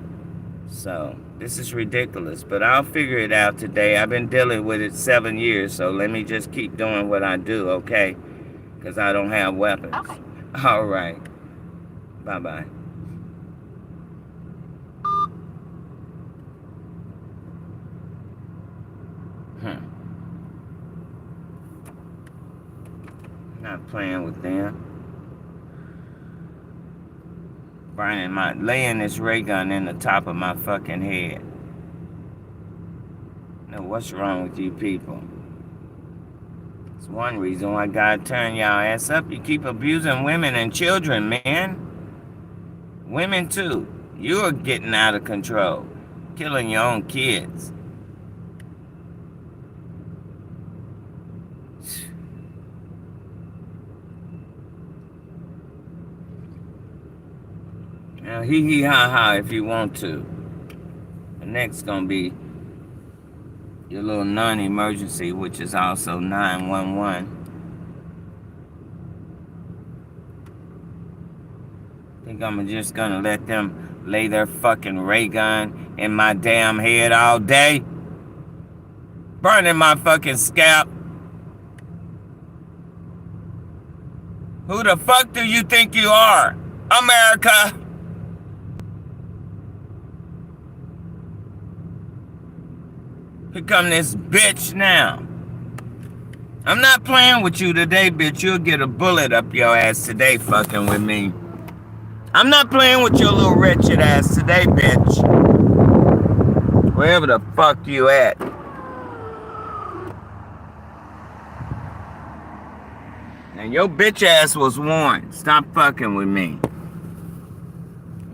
So this is ridiculous. But I'll figure it out today. I've been dealing with it 7 years. So let me just keep doing what I do, okay? Because I don't have weapons. Okay. All right. Bye-bye. Not playing with them. Laying this ray gun in the top of my fucking head. Now, what's wrong with you people? It's one reason why God turned y'all ass up. You keep abusing women and children, man. Women, too. You are getting out of control. Killing your own kids. Now, hee ha ha if you want to. The next gonna be your little non-emergency, which is also 911. Think I'm just gonna let them lay their fucking ray gun in my damn head all day? Burning my fucking scalp? Who the fuck do you think you are, America? Here come this bitch now. I'm not playing with you today, bitch. You'll get a bullet up your ass today fucking with me. I'm not playing with your little wretched ass today, bitch. Wherever the fuck you at. And your bitch ass was warned. Stop fucking with me.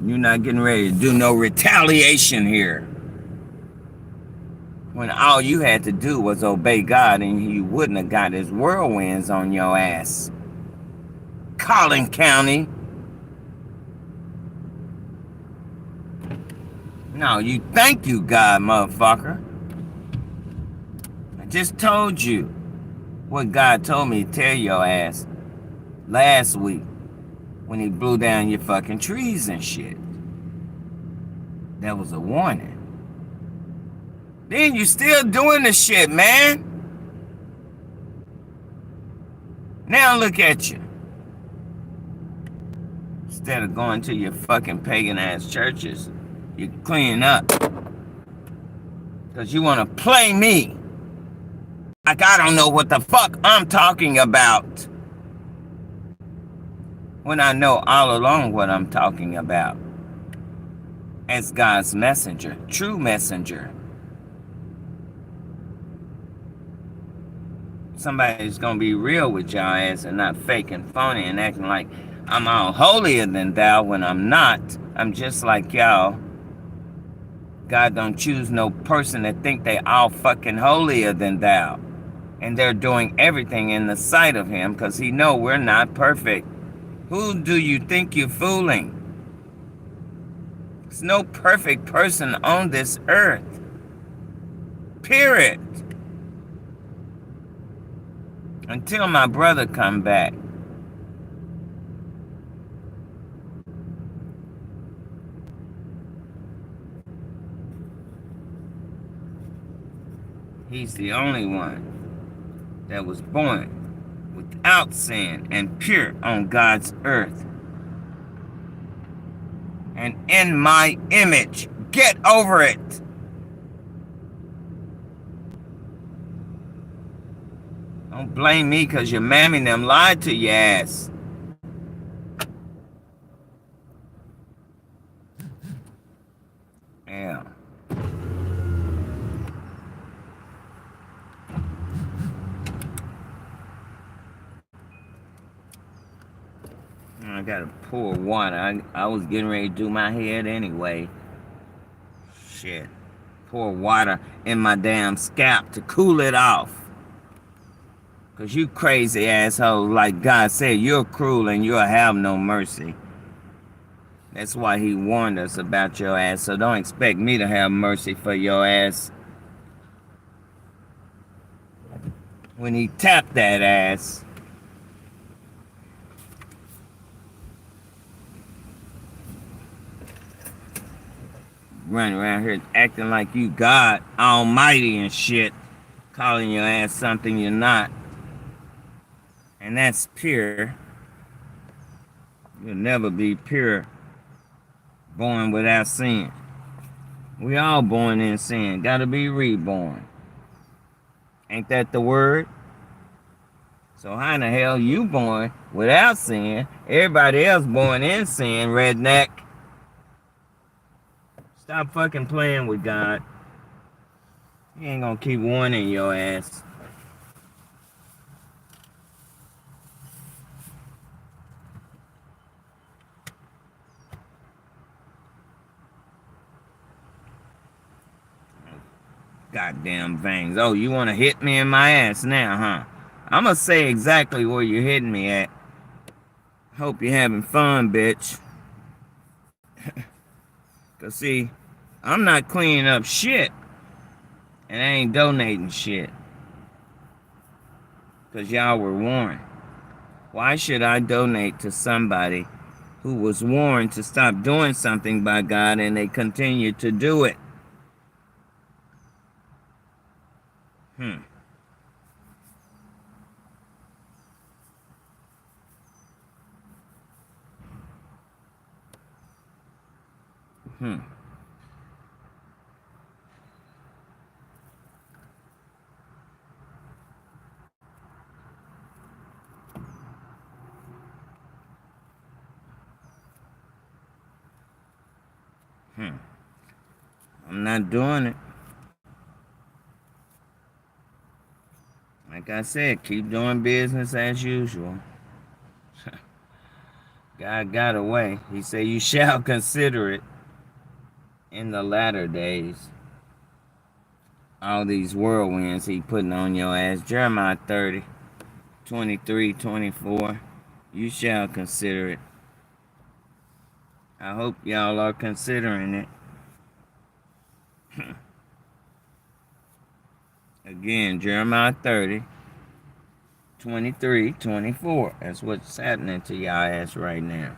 You're not getting ready to do no retaliation here. When all you had to do was obey God and you wouldn't have got his whirlwinds on your ass. Collin County. No, you thank you, God, motherfucker. I just told you what God told me to tell your ass last week when he blew down your fucking trees and shit. That was a warning. Then you still doing the shit, man. Now look at you. Instead of going to your fucking pagan ass churches, you clean up. Because you want to play me. Like I don't know what the fuck I'm talking about. When I know all along what I'm talking about. As God's messenger, true messenger. Somebody's gonna be real with y'all ass and not fake and phony and acting like I'm all holier than thou when I'm not. I'm just like y'all. God don't choose no person that think they all fucking holier than thou. And they're doing everything in the sight of him because he know we're not perfect. Who do you think you're fooling? There's no perfect person on this earth. Period. Until my brother come back. He's the only one that was born without sin and pure on God's earth. And in my image. Get over it. Don't blame me because your mammy and them lied to your ass. Yeah. gotta pour water. I was getting ready to do my head anyway. Shit. Pour water in my damn scalp to cool it off. Cause you crazy asshole, like God said, you're cruel and you'll have no mercy. That's why he warned us about your ass, so don't expect me to have mercy for your ass. When he tapped that ass. Running around here acting like you God Almighty and shit. Calling your ass something you're not. And that's pure. You'll never be pure. Born without sin. We all born in sin. Gotta be reborn. Ain't that the word? So how in the hell you born without sin? Everybody else born in sin, redneck. Stop fucking playing with God. He ain't gonna keep warning your ass. Goddamn veins. Oh, you want to hit me in my ass now, huh? I'm going to say exactly where you're hitting me at. Hope you're having fun, bitch. Because, see, I'm not cleaning up shit. And I ain't donating shit. Because y'all were warned. Why should I donate to somebody who was warned to stop doing something by God and they continue to do it? Hmm. I'm not doing it. Like I said, keep doing business as usual. God got away. He said, you shall consider it in the latter days. All these whirlwinds he putting on your ass. Jeremiah 30, 23, 24. You shall consider it. I hope y'all are considering it. Again, Jeremiah 30, 23, 24. That's what's happening to y'all ass right now.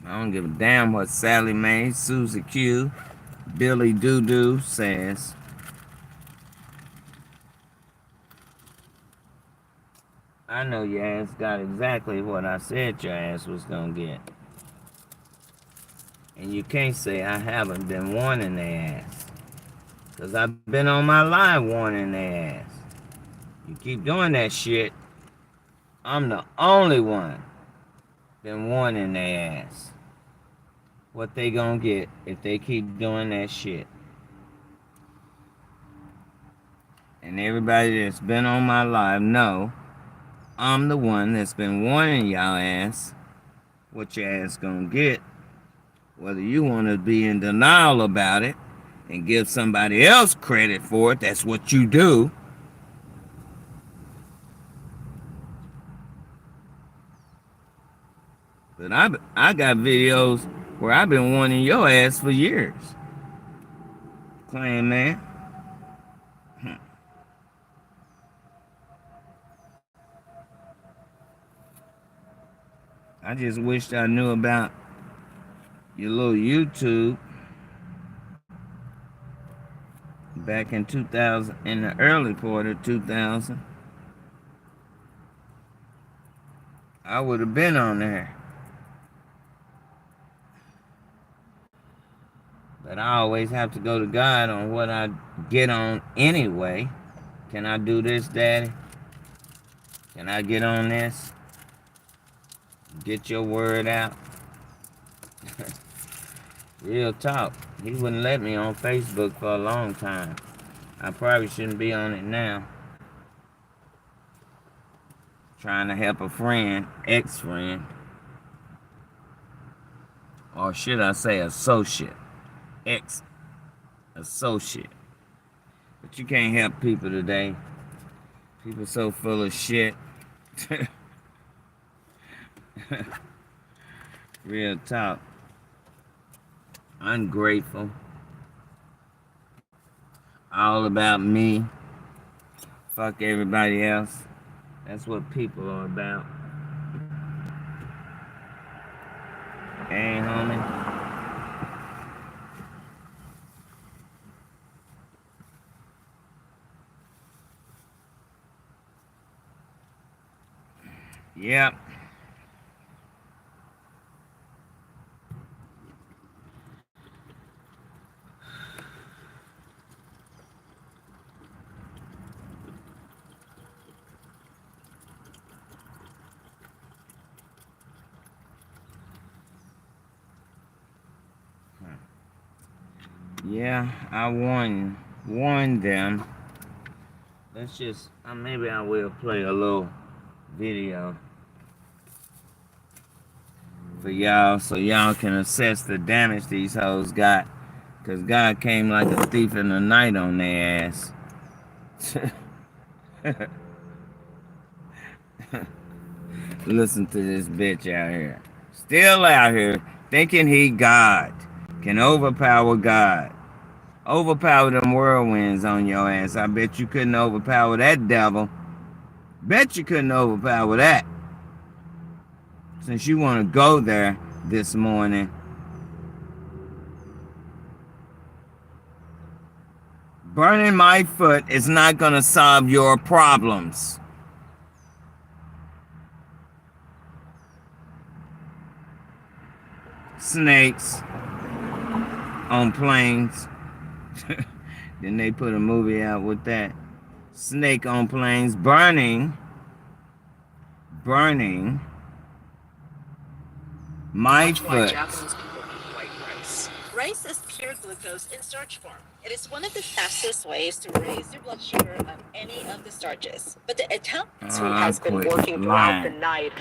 I don't give a damn what Sally Mae, Susie Q, Billy Doo-Doo says. I know your ass got exactly what I said your ass was gonna get. And you can't say I haven't been warning their ass. Because I've been on my live warning their ass. You keep doing that shit, I'm the only one been warning their ass. What they gonna get if they keep doing that shit. And everybody that's been on my live know I'm the one that's been warning y'all ass what your ass gonna get. Whether you want to be in denial about it and give somebody else credit for it, that's what you do. But I got videos where I've been warning your ass for years. Claim man. I just wished I knew about your little YouTube back in 2000, in the early part of 2000. I would have been on there. But I always have to go to God on what I get on anyway. Can I do this, Daddy? Can I get on this? Get your word out. Real talk. He wouldn't let me on Facebook for a long time. I probably shouldn't be on it now. trying to help a friend, ex-friend, or should I say associate, ex-associate. But you can't help people today. People so full of shit. Real talk. Ungrateful. All about me. Fuck everybody else. That's what people are about. Hey, homie. Yep. Yeah, I warned them. Let's just, maybe I will play a little video for y'all so y'all can assess the damage these hoes got. Because God came like a thief in the night on their ass. Listen to this bitch out here. Still out here thinking he God. Can overpower God. Overpower them whirlwinds on your ass. I bet you couldn't overpower that devil. Bet you couldn't overpower that. Since you want to go there this morning. Burning my foot is not going to solve your problems. Snakes on planes. Then they put a movie out with that. Snake on planes burning my foot. Rice is pure glucose in starch form. It is one of the fastest ways to raise your blood sugar of any of the starches. But the attempt has been working throughout the night.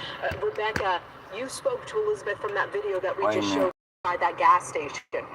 Rebecca, you spoke to Elizabeth from that video that we just showed by that gas station.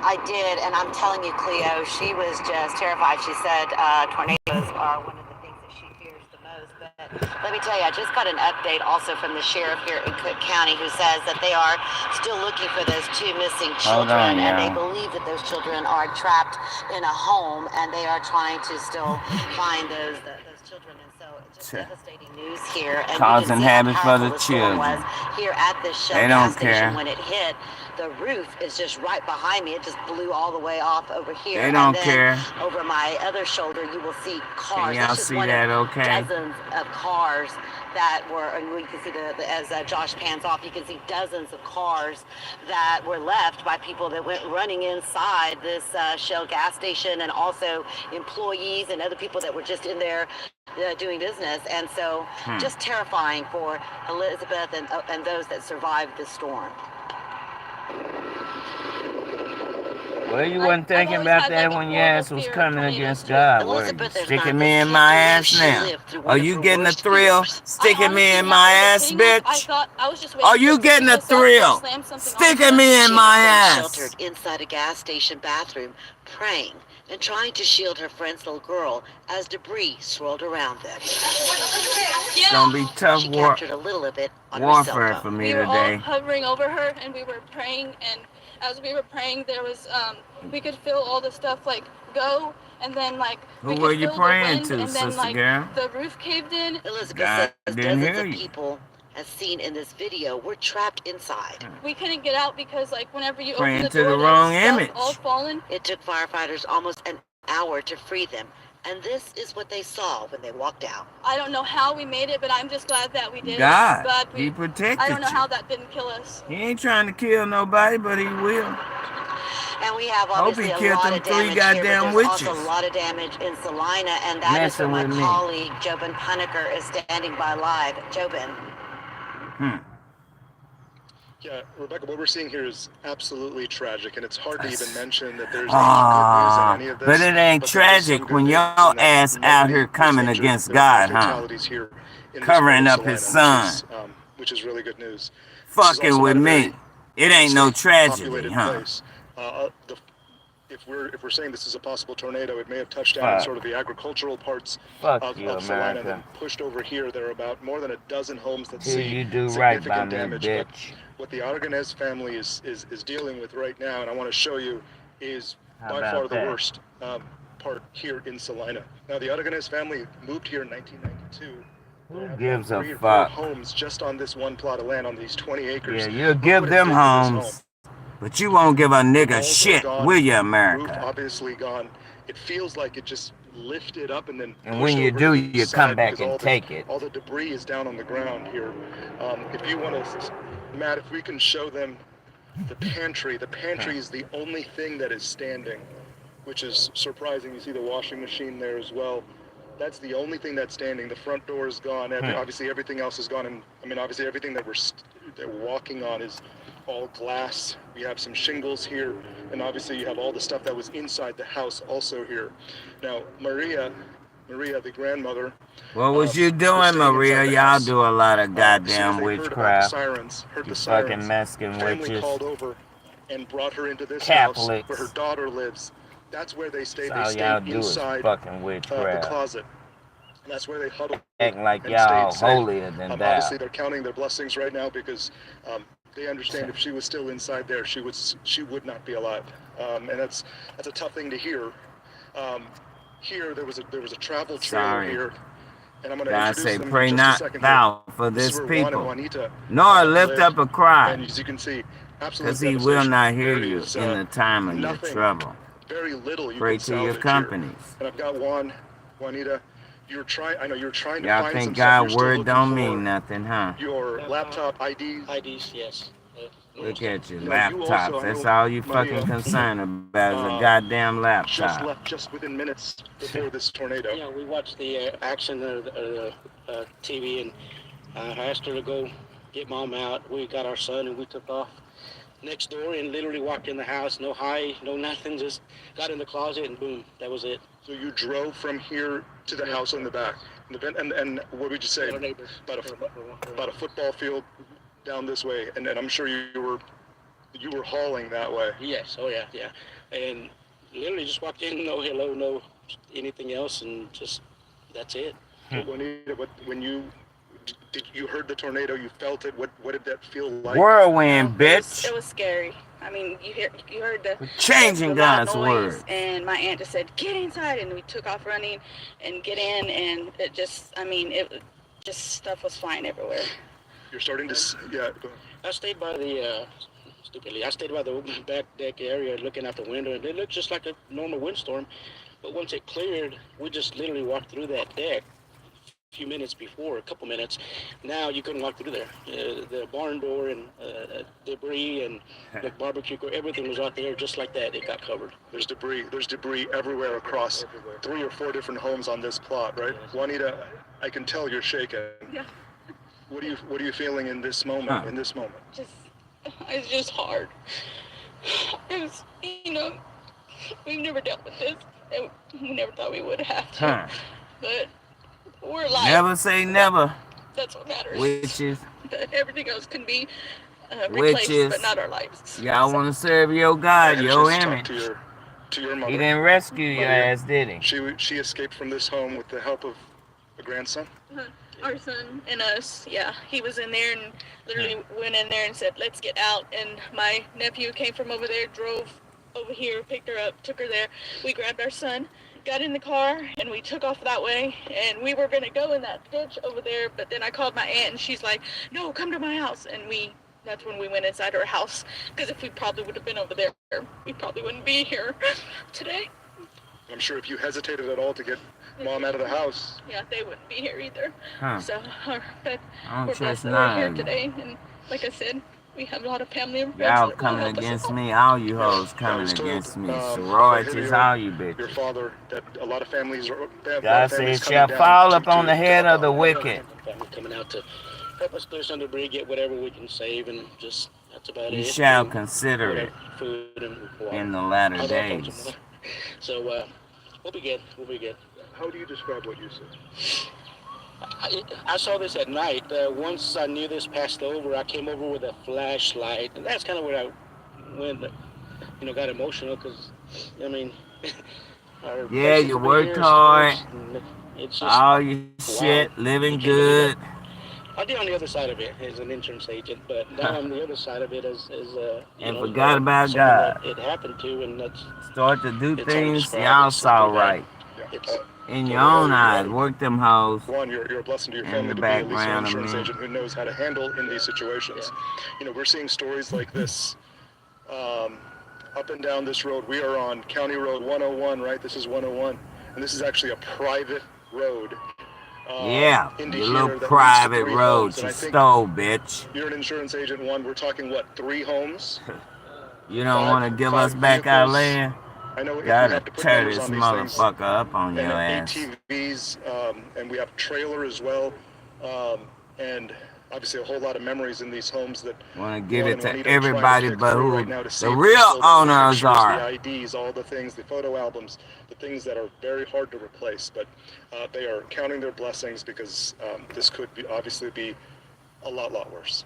I did, and I'm telling you, Cleo, she was just terrified. She said tornadoes are one of the things that she fears the most. But let me tell you, I just got an update also from the sheriff here in Cook County who says that they are still looking for those 2 missing children, and they believe that those children are trapped in a home, and they are trying to still find those children. And so it's just devastating news here. And causing havoc for the children. Was here at this Shell gas station when it hit. The roof is just right behind me. It just blew all the way off over here. They don't care. Over my other shoulder, you will see cars. Can y'all see that okay? Dozens of cars that were, and you can see as Josh pans off, you can see dozens of cars that were left by people that went running inside this Shell gas station, and also employees and other people that were just in there doing business. And so just terrifying for Elizabeth and those that survived this storm. Well, you wasn't thinking about that when your ass was coming against God. Sticking me in my ass now. Are you getting a thrill? Sticking me in my ass, bitch? Are you getting a thrill? Sticking me in my ass. Sheltered inside a gas station bathroom, praying and trying to shield her friend's little girl as debris swirled around them. It's gonna be tough warfare for me today. We were all hovering over her, and we were praying, and as we were praying, there was we could feel all the stuff like go, and then like who were you praying to, and then, sister girl? The roof caved in. Elizabeth says dozens of people, as seen in this video, were trapped inside. We couldn't get out because like whenever you praying open the door, to the wrong image. All fallen. It took firefighters almost an hour to free them. And this is what they saw when they walked out. I don't know how we made it, but I'm just glad that we did. God, He protected you. I don't know how that didn't kill us. He ain't trying to kill nobody, but he will. And we have obviously a lot of damage here, but there's also a lot of damage in Salina, and that is where my colleague Jobin Puneker is standing by live. Jobin. Yeah, Rebecca, what we're seeing here is absolutely tragic, and it's hard to even mention that there's any good news in any of this. But it ain't tragic when your ass out here coming against God, huh? Covering up his son. Which is really good news. Fucking with me. It ain't no tragedy, huh? If we're saying this is a possible tornado, it may have touched down in sort of the agricultural parts of Salina and then pushed over here. There are about more than a dozen homes that see significant damage. But what the Aragonés family is dealing with right now, and I want to show you, is by far the worst part here in Salina. Now, the Aragonés family moved here in 1992. Who gives a 3 or 4 fuck? Homes just on this one plot of land on these 20 acres. Yeah, you'll give them homes. But you won't give a nigga shit, will you, America? Roof obviously gone. It feels like it just lifted up and then. And when you do, you come back and take it. All the debris is down on the ground here. If you want to, Matt, if we can show them the pantry. The pantry is the only thing that is standing, which is surprising. You see the washing machine there as well. That's the only thing that's standing. The front door is gone. Obviously, everything else is gone. And I mean, obviously, everything that they're walking on is all glass. We have some shingles here, and obviously you have all the stuff that was inside the house also here. Now, Maria, the grandmother. What was you doing, Maria? Y'all do a lot of goddamn witchcraft. Heard the fucking Mexican witches. Called over and brought her into this Catholics. house where her daughter lives. That's where they stayed. That's they all stayed y'all inside do is fucking witchcraft. The closet. And that's where they huddled. Acting like y'all holier than that. Obviously, they're counting their blessings right now because they understand if she was still inside there, she would not be alive, and that's a tough thing to hear. Here there was a travel trailer here, and I'm going to introduce them pray in not just a second thou here. for this people, Juanita, nor lift up a cry, and as you can see, because he will not hear you in the time of your trouble. Very little you pray can to your companies. Here. And I've got Juanita. I know you're trying to y'all find think some God stuff. word don't mean nothing, huh? Your laptop IDs. IDs, yes. Look at your laptops. That's all you fucking concerned about is a goddamn laptop. Just left just within minutes before this tornado. Yeah, we watched the action of the TV, and I asked her to go get Mom out. We got our son, and we took off next door and literally walked in the house. No hi, no nothing. Just got in the closet, and boom, that was it. So you drove from here to the house in the back, and what would you say? About a football field down this way, and I'm sure you were hauling that way. Yes, oh yeah, and literally just walked in, no hello, no anything else, and just that's it. When you heard the tornado, you felt it. What did that feel like? Whirlwind, bitch. It was scary. I mean, you heard the changing God's noise, word. and my aunt just said, "Get inside," and we took off running and get in, and it just stuff was flying everywhere. You're starting to, yeah. I stayed by the back deck area, looking out the window, and it looked just like a normal windstorm. But once it cleared, we just literally walked through that deck. Few minutes before, a couple minutes. Now you couldn't walk through there. The barn door and debris and the barbecue, everything was out there just like that. It got covered. There's debris everywhere across 3 or 4 different homes on this plot, right? Yes. Juanita, I can tell you're shaking. Yeah. What are you feeling in this moment? It's just hard. It's, we've never dealt with this, and we never thought we would have to. But we're alive. Never say never. That's what matters. Witches. Everything else can be replaced, but not our lives. Y'all want to serve your God, your image. To your mother. He didn't rescue your ass, did he? She escaped from this home with the help of a grandson? Our son and us, yeah. He was in there and literally went in there and said, "Let's get out." And my nephew came from over there, drove over here, picked her up, took her there. We grabbed our son, got in the car, and we took off that way. And we were going to go in that ditch over there, but then I called my aunt, and she's like, "No, come to my house." And that's when we went inside her house, because if we probably would have been over there, we probably wouldn't be here today. I'm sure if you hesitated at all to get Mom out of the house. Yeah, they wouldn't be here either. So, but we're blessed that we're here today. And like I said, we have a lot of family and friends. Y'all coming against me, all you hoes coming against me. Sororities, all you bitches. Your father, that a lot of families are. God says, shall fall upon the head of the wicked. Family coming out to help us clear some debris, get whatever we can save, and just that's about it. You shall And consider it food and water. in the latter I'll drink some days. water. So we'll be good. We'll be good. How do you describe what you see? I saw this at night. Once I knew this passed over, I came over with a flashlight, and that's kind of where I went, got emotional because, I mean, yeah, you worked hard, all your shit, living good. I did on the other side of it as an insurance agent, but now on the other side of it as and forgot about God. It happened to, and that's start to do things y'all saw right. In your own eyes, work them hoes. One, you're a blessing to your family to be at least an insurance agent who knows how to handle in these situations. We're seeing stories like this up and down this road. We are on County Road 101, right? This is 101, and this is actually a private road. Yeah, your little private road you stole, bitch. You're an insurance agent, one. We're talking, what, 3 homes? You don't want to give us back our land? I know gotta tear this motherfucker up on your ass. ATVs, and we have a trailer as well, and obviously a whole lot of memories in these homes that want to give it to everybody but who right the real owners are. The IDs, all the things, the photo albums, the things that are very hard to replace, but they are counting their blessings because this could obviously be a lot worse.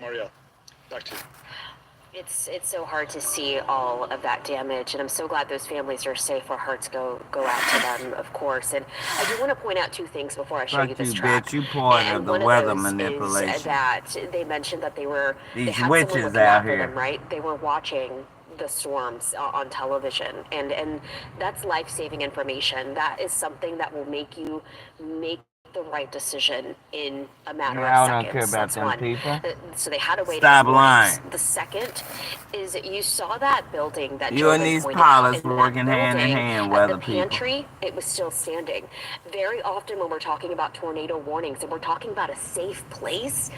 Marielle, back to you. It's so hard to see all of that damage, and I'm so glad those families are safe. Our hearts go out to them, of course. And I do want to point out 2 things before I show you this track. Bitch, you part of the weather manipulation. Is that they mentioned that they had witches someone looking out after here, them, right? They were watching the storms on television, and that's life-saving information. That is something that will make you make the right decision in a matter of seconds. I don't care about them people. So they had a way Stop to lying. The second is that you saw that building that you and these pilots working hand in hand, weather people. The pantry, it was still standing. Very often when we're talking about tornado warnings and we're talking about a safe place,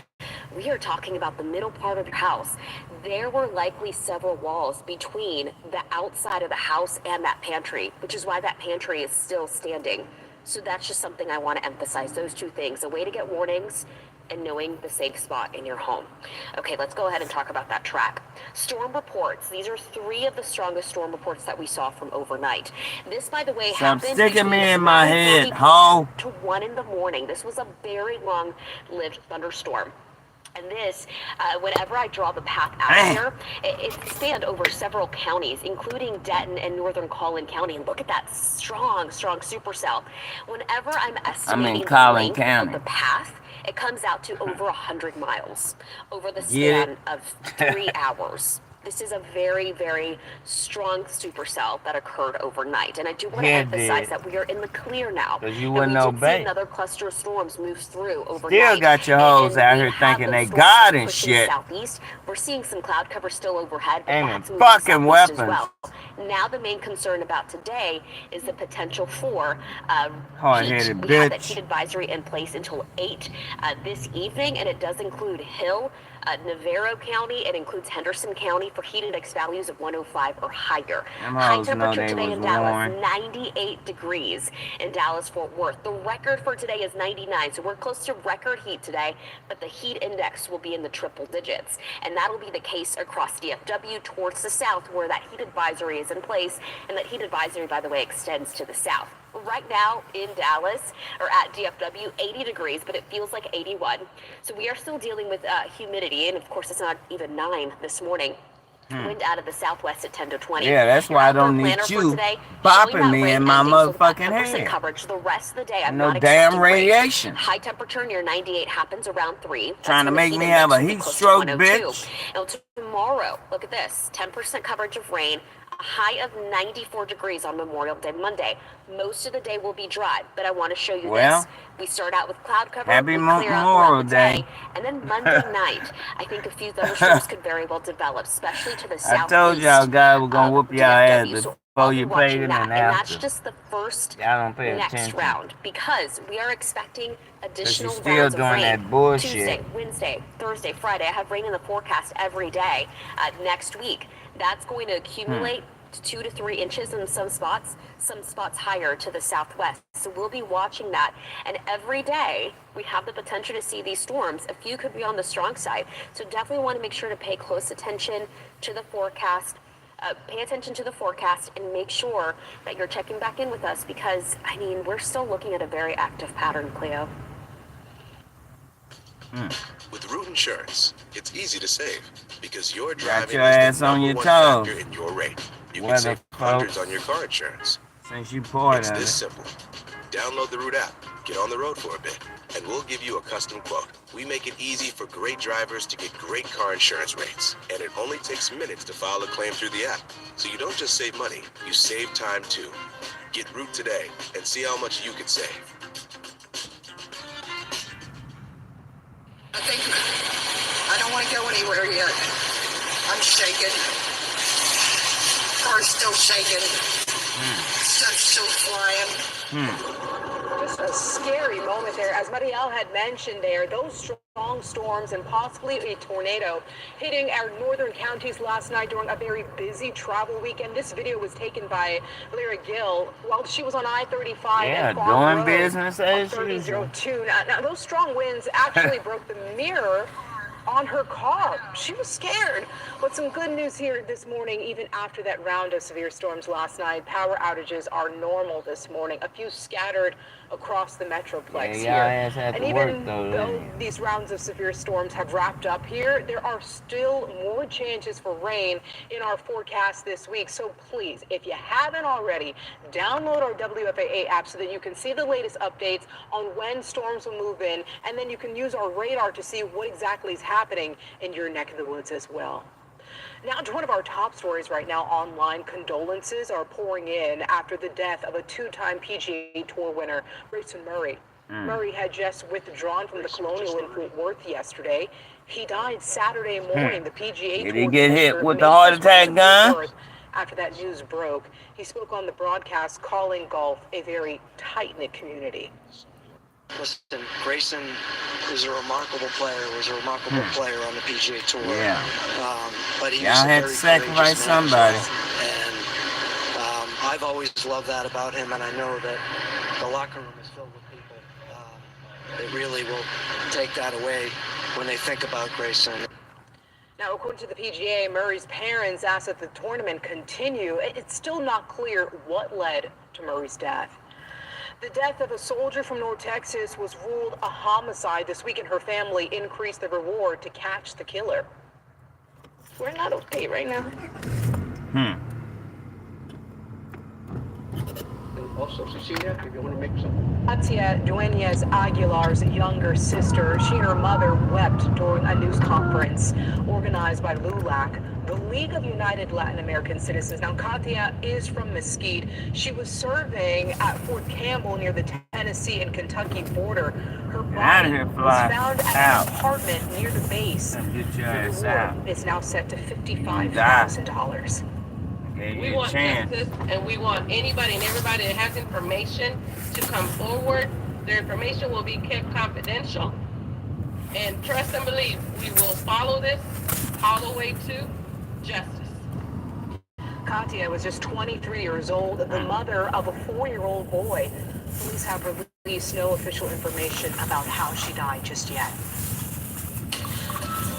we are talking about the middle part of your house. There were likely several walls between the outside of the house and that pantry, which is why that pantry is still standing. So that's just something I want to emphasize, those 2 things, a way to get warnings and knowing the safe spot in your home. Okay, let's go ahead and talk about that track. Storm reports. These are 3 of the strongest storm reports that we saw from overnight. This, by the way, happened sticking me in my head, ho. To 1 in the morning. This was a very long-lived thunderstorm. And this, whenever I draw the path out here, it spanned over several counties, including Denton and Northern Collin County. And look at that strong supercell. Whenever I'm estimating the length of the path, it comes out to over 100 miles over the span of 3 hours. This is a very, very strong supercell that occurred overnight. And I do want to emphasize that we are in the clear now. Because you wouldn't obey. Another cluster of storms moves through overnight. Still got your hoes out here thinking they God and shit. Southeast. We're seeing some cloud cover still overhead. And fucking weapons. As well. Now the main concern about today is the potential for hard-headed heat. bitch. We have that heat advisory in place until 8 this evening, and it does include Hill, Navarro County. It includes Henderson County for heat index values of 105 or higher. High temperature today in Dallas, 98 degrees in Dallas-Fort Worth. The record for today is 99, so we're close to record heat today, but the heat index will be in the triple digits. And that'll be the case across DFW towards the south, where that heat advisory is in place, and that heat advisory, by the way, extends to the south. Right now in Dallas, or at DFW, 80 degrees, but it feels like 81. So we are still dealing with humidity, and of course it's not even 9 this morning. Wind out of the southwest at 10 to 20. Yeah, that's why I don't need you bopping me in my motherfucking head. Coverage the rest of the day. I'm no not damn radiation. High temperature near 98 happens around 3. Trying to make me have a heat stroke, bitch. Now tomorrow, look at this, 10% coverage of rain. A high of 94 degrees on Memorial Day Monday. Most of the day will be dry, but I want to show you this. We start out with cloud cover. Happy Memorial Day. And then Monday night, I think a few thunderstorms could very well develop, especially to the southeast. I told y'all guys we're going to whoop y'all ass before you played it and after. And that's just the first next round, because we are expecting additional still rounds doing of rain. that bullshit. Tuesday, Wednesday, Thursday, Friday. I have rain in the forecast every day next week. That's going to accumulate to 2 to 3 inches in some spots higher to the southwest. So we'll be watching that. And every day we have the potential to see these storms. A few could be on the strong side. So definitely want to make sure to pay close attention to the forecast. Pay attention to the forecast and make sure that you're checking back in with us because, I mean, we're still looking at a very active pattern, Cleo. With Root Insurance, it's easy to save because your driving your ass is the on your #1 toes. factor in your rate. You can Weather, save hundreds folks. on your car insurance. Since you poured It's on this it. simple. Download the Root app, get on the road for a bit, and we'll give you a custom quote. We make it easy for great drivers to get great car insurance rates, and it only takes minutes to file a claim through the app. So you don't just save money, you save time too. Get Root today and see how much you could save. I don't want to go anywhere yet. I'm shaking. Car's still shaking. Stuff's still flying. Just a scary moment there. As Marielle had mentioned there, those strong storms and possibly a tornado hitting our northern counties last night during a very busy travel weekend. This video was taken by Lyra Gill while she was on I-35. Yeah, and Farm doing Road business as on usual. 3002. Now, those strong winds actually broke the mirror on her car. She was scared. But some good news here this morning, even after that round of severe storms last night, power outages are normal this morning. A few scattered across the Metroplex here. And even though these rounds of severe storms have wrapped up here, there are still more chances for rain in our forecast this week. So please, if you haven't already, download our WFAA app so that you can see the latest updates on when storms will move in, and then you can use our radar to see what exactly is happening in your neck of the woods as well. Now to one of our top stories right now online. Condolences are pouring in after the death of a 2-time PGA Tour winner, Grayson Murray. Murray had just withdrawn from the Colonial in Fort Worth yesterday. He died Saturday morning. The PGA Tour Did he get hit with made the heart his way attack to gun? Fort Worth after that news broke. He spoke on the broadcast calling golf a very tight-knit community. Listen, Grayson is a remarkable player, was a remarkable player on the PGA Tour. Yeah. But he Y'all was a had to very sacrifice courageous man as somebody. well. And I've always loved that about him, and I know that the locker room is filled with people that really will take that away when they think about Grayson. Now, according to the PGA, Murray's parents asked that the tournament continue. It's still not clear what led to Murray's death. The death of a soldier from North Texas was ruled a homicide this week, and her family increased the reward to catch the killer. We're not okay right now. Also, Cecilia, if you want to make some. Katia Dueñas Aguilar's younger sister, she and her mother wept during a news conference organized by LULAC, the League of United Latin American Citizens. Now, Katia is from Mesquite. She was serving at Fort Campbell near the Tennessee and Kentucky border. Her body was found at an apartment near the base. The reward is now set to $55,000. We want justice, and we want anybody and everybody that has information to come forward. Their information will be kept confidential. And trust and believe, we will follow this all the way to justice. Katia was just 23 years old, the mother of a 4-year-old boy. Police have released no official information about how she died just yet.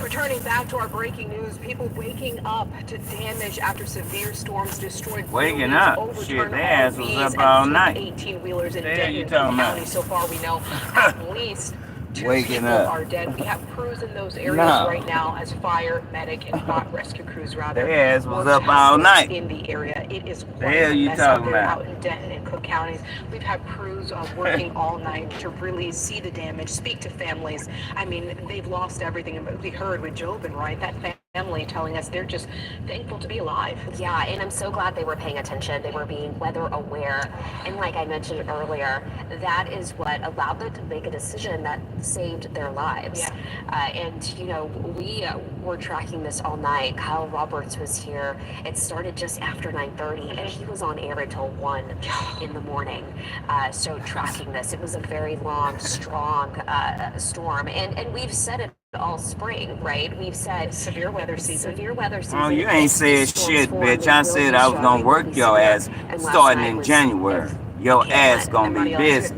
Returning back to our breaking news, people waking up to damage after severe storms destroyed Waking up? Shit, their ass was up all night. 18-wheelers in Denton County. about? So far, we know at least 2 Waking people up. are dead. We have crews in those areas No. right now as fire, medic, and rescue crews rather. Their ass was work up all happens night. in the area. It is The quite hell a you mess talking out there about? out in Denton and Cook counties. We've had crews working all night to really see the damage, speak to families. I mean, they've lost everything. And we heard with Jobin, right? That family telling us they're just thankful to be alive. Yeah, and I'm so glad they were paying attention. They were being weather aware. And like I mentioned earlier, that is what allowed them to make a decision that saved their lives. Yeah. And, you know, we were tracking this all night. Kyle Roberts was here. It started just after 9:30, and he was on air until 1 in the morning. So tracking this, it was a very long, strong storm. And we've said it all spring, right? We've said severe weather season. Oh, you ain't said shit, bitch. I said I was gonna work your ass starting in January. Your ass gonna be busy.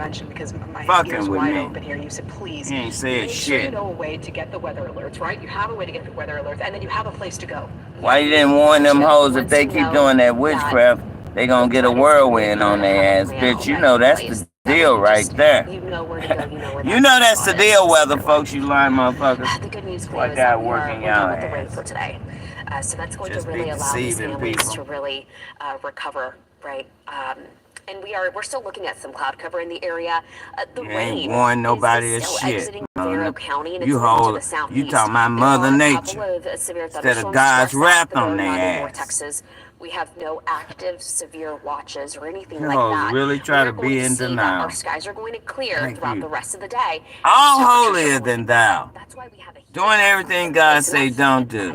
Fucking with me. You said, please, You ain't said make sure you shit. know a way to get the weather alerts, right? You have a way to get the weather alerts, and then you have a place to go. Why you didn't warn them hoes if they keep doing that witchcraft, they gonna get a whirlwind on their ass, bitch. You know that's the deal right there. You know where to go, you know where You know that's the deal, weather folks, you lying motherfuckers. The good news for Why you is that we're working done out with the rain ass? for today. So that's going Just to be really allow these deceiving families people. to really recover, right? And we're still looking at some cloud cover in the area. The You rain ain't warned nobody is of still shit. exiting Vero County and You it's moving to hold, the southeast. you talking about There Mother are a Nature couple of severe instead of thunderstorms God's to our wrath south, but on there are their none in North ass. Texas. We have no active severe watches or anything You like hoes that. really try to We're going be to in see that denial. our skies are going to clear Thank throughout you. the rest of the day. All Temperatures are holier going than thou. That's why we have a Doing everything God say don't do.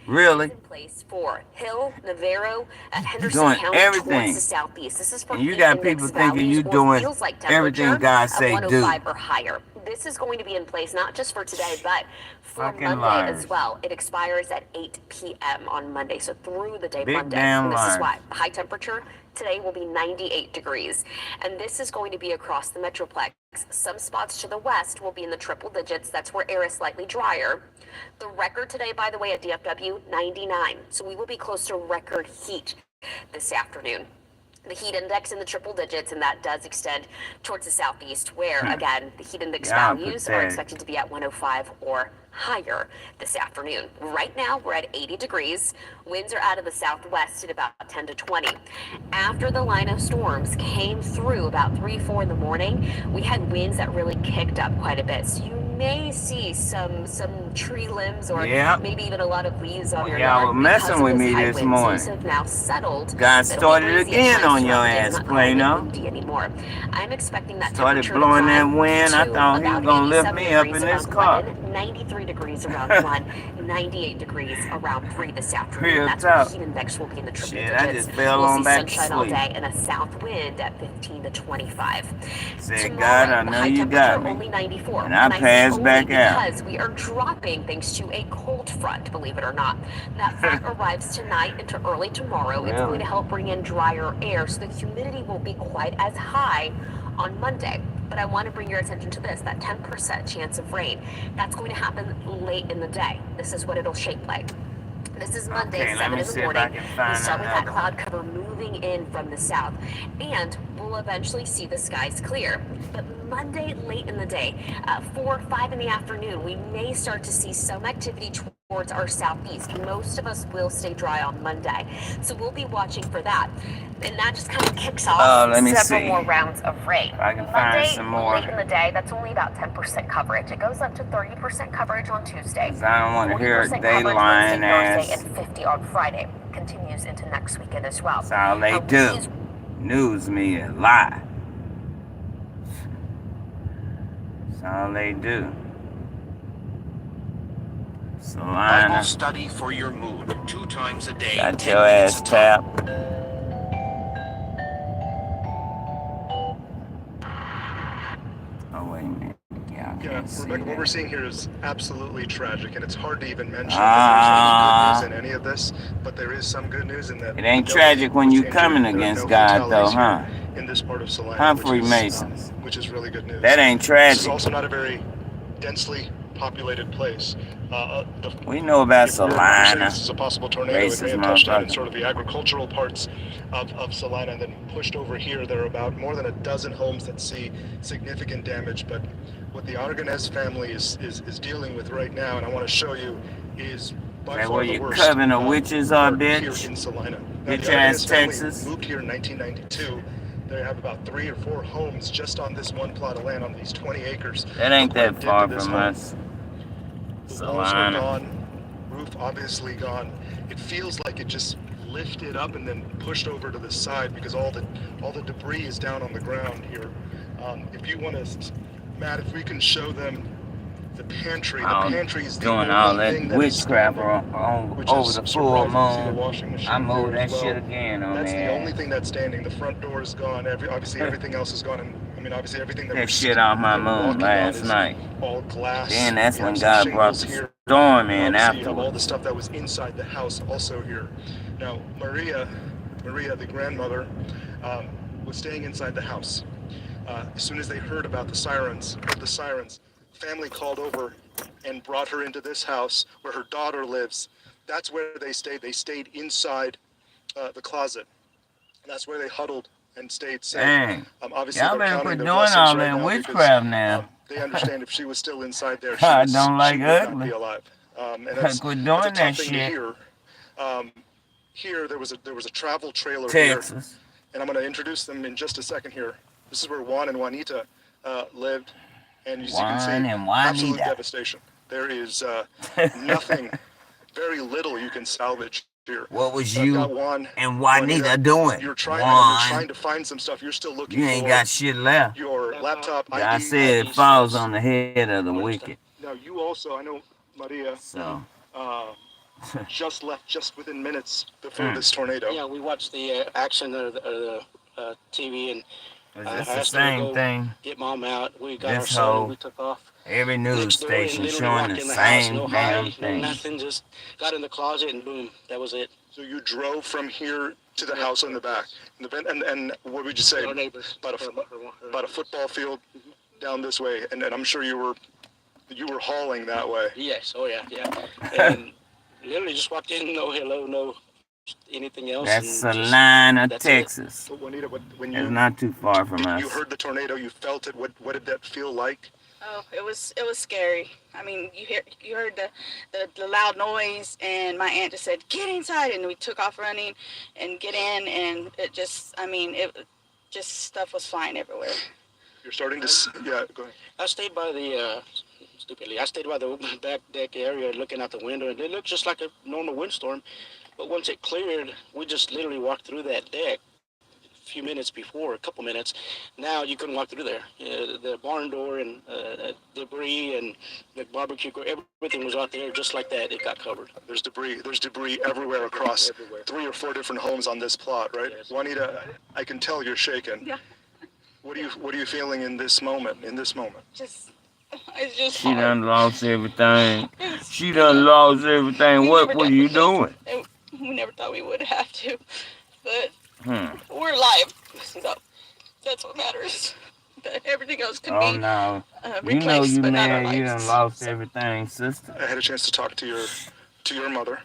Really? in place for Hill, Navarro, Henderson Doing County everything. towards the southeast. This is for And you heat got index people thinking values you or doing feels like everything temperature God of say do. 105 or higher. This is going to be in place not just for today, but for Fucking Monday liars. as well. It expires at 8 p.m. on Monday, so through the day Big Monday. damn And this is liars. why high temperature today will be 98 degrees. And this is going to be across the Metroplex. Some spots to the west will be in the triple digits. That's where air is slightly drier. The record today, by the way, at DFW, 99. So we will be close to record heat this afternoon. The heat index in the triple digits, and that does extend towards the southeast, where, again, the heat index values are expected to be at 105 or higher this afternoon. Right now, we're at 80 degrees. Winds are out of the southwest at about 10 to 20. After the line of storms came through about 3, 4 in the morning, we had winds that really kicked up quite a bit. So you may see some tree limbs or maybe even a lot of leaves on your yard. Y'all were messing with me this morning. Winds have now settled. God started again on your ass, Plano. Anymore. I'm expecting that Started temperature blowing to that climb wind. I to thought he was about gonna lift 87 me up in degrees this around car. 11, 93 degrees around 1, 98 degrees around 3 this afternoon. Real That's tough. where heat index will be in the triple Shit, digits. I just fell we'll on see back to sunshine all sleep. day and a south wind at 15 to 25. Said, Tomorrow, God, I the know high you got temperature me. only 94. And I say passed only back out. because we are dropping thanks to a cold front, believe it or not. That front arrives tonight into early tomorrow. It's going to help bring in drier air, so the humidity won't be quite as high on Monday. But I want to bring your attention to this, that 10% chance of rain. That's going to happen late in the day. This is what it'll shape like. This is Monday, Okay, 7 in the morning. We start with that another cloud cover moving in from the south, and we'll eventually see the skies clear. But Monday, late in the day, 4, 5 in the afternoon, we may start to see some activity towards our southeast. Most of us will stay dry on Monday, so we'll be watching for that. And that just kind of kicks off several more rounds of rain. I can find Monday, some more. late in the day, that's only about 10% coverage. It goes up to 30% coverage on Tuesday. 'Cause I don't want to hear 40% they coverage lying Wednesday, ass. Thursday, and 50 on Friday. Continues into next weekend as well. That's all they do. News me a lie. That's all they do. Bible study for your mood 2 times a day. Got your ass tapped. Oh, wait a minute. Yeah, Rebecca, what we're seeing here is absolutely tragic, and it's hard to even mention that there's any good news in any of this, but there is some good news in that. It ain't tragic when you coming against God, though, huh? In this part of Salina, Huh, Freemasons? which is really good news. That ain't This tragic. is also not a very densely populated place. We know about Salina. This is a possible tornado. It may have touched down in sort of the agricultural parts of Salina and then pushed over here. There are about more than a dozen homes that see significant damage, but what the Aragonés family is dealing with right now, and I want to show you, is by far where the your worst. coven of witches are, Here bitch. in Salina. Now, Bitch the ass Aragonés family Texas. moved here in 1992. They have about 3 or 4 homes just on this one plot of land on these 20 acres. That ain't that Did far to this from home. us. The walls are Salina. gone, roof obviously gone. It feels like it just lifted up and then pushed over to the side because all the debris is down on the ground here. If you want to, Matt, if we can show them the pantry. The pantry is doing all that witchcraft over the full moon. I moved that shit again on That's there. the only thing that's standing. The front door is gone. Obviously everything else is gone, and I mean, obviously everything that shit off my moon last night. All glass. Then that's when God brought the storm in afterwards. You have all the stuff that was inside the house also here. Now, Maria, the grandmother, was staying inside the house. As soon as they heard about the sirens, family called over and brought her into this house where her daughter lives. That's where they stayed. They stayed inside the closet. That's where they huddled and stayed safe. Dang. Obviously, y'all better quit doing all that witchcraft now. They understand if she was still inside there, I don't like she would ugly. not be alive. And that's, quit that's doing a that tough thing to shit. hear. Here there was a travel trailer Texas. here, and I'm going to introduce them in just a second here. This is where Juan and Juanita lived, and as you can see, absolute devastation. There is nothing, very little you can salvage here. What was you Juan and Juanita doing? You're trying to find some stuff. You're still looking. You ain't got shit left. Your laptop. I said it falls on the head of the wicked. Now you also, I know Maria. So. Just left just within minutes before this tornado. Yeah, we watched the action of the TV, and it's the same thing. Get mom out. We got our son. We took off. Every news station showing the same damn thing. Nothing. Just got in the closet and boom, that was it. So you drove from here to the house in the back, and what would you say? Our neighbors. About a football field down this way, and I'm sure you were hauling that way. Yes. Oh yeah. And literally just walked in, no hello, no anything else. That's Salina, Texas. But Juanita, when it's not too far from us. You heard the tornado, you felt it. What did that feel like? Oh, it was scary. I mean, you heard the loud noise, and my aunt just said, "Get inside," and we took off running and get in, and it just stuff was flying everywhere. You're starting to go ahead. I stayed by the back deck area looking out the window, and it looked just like a normal windstorm. But once it cleared, we just literally walked through that deck a few minutes before, a couple minutes. Now you couldn't walk through there. The barn door and debris and the barbecue, everything was out there just like that. It got covered. There's debris everywhere across 3 or 4 different homes on this plot, right? Yes. Juanita, I can tell you're shaken. Yeah. What are you feeling in this moment? It's just she done lost everything. She done lost everything. What are you doing? We never thought we would have to, but we're alive, so that's what matters. But everything else can be replaced, you but not our married, lives. you done lost everything, sister. I had a chance to talk to your mother,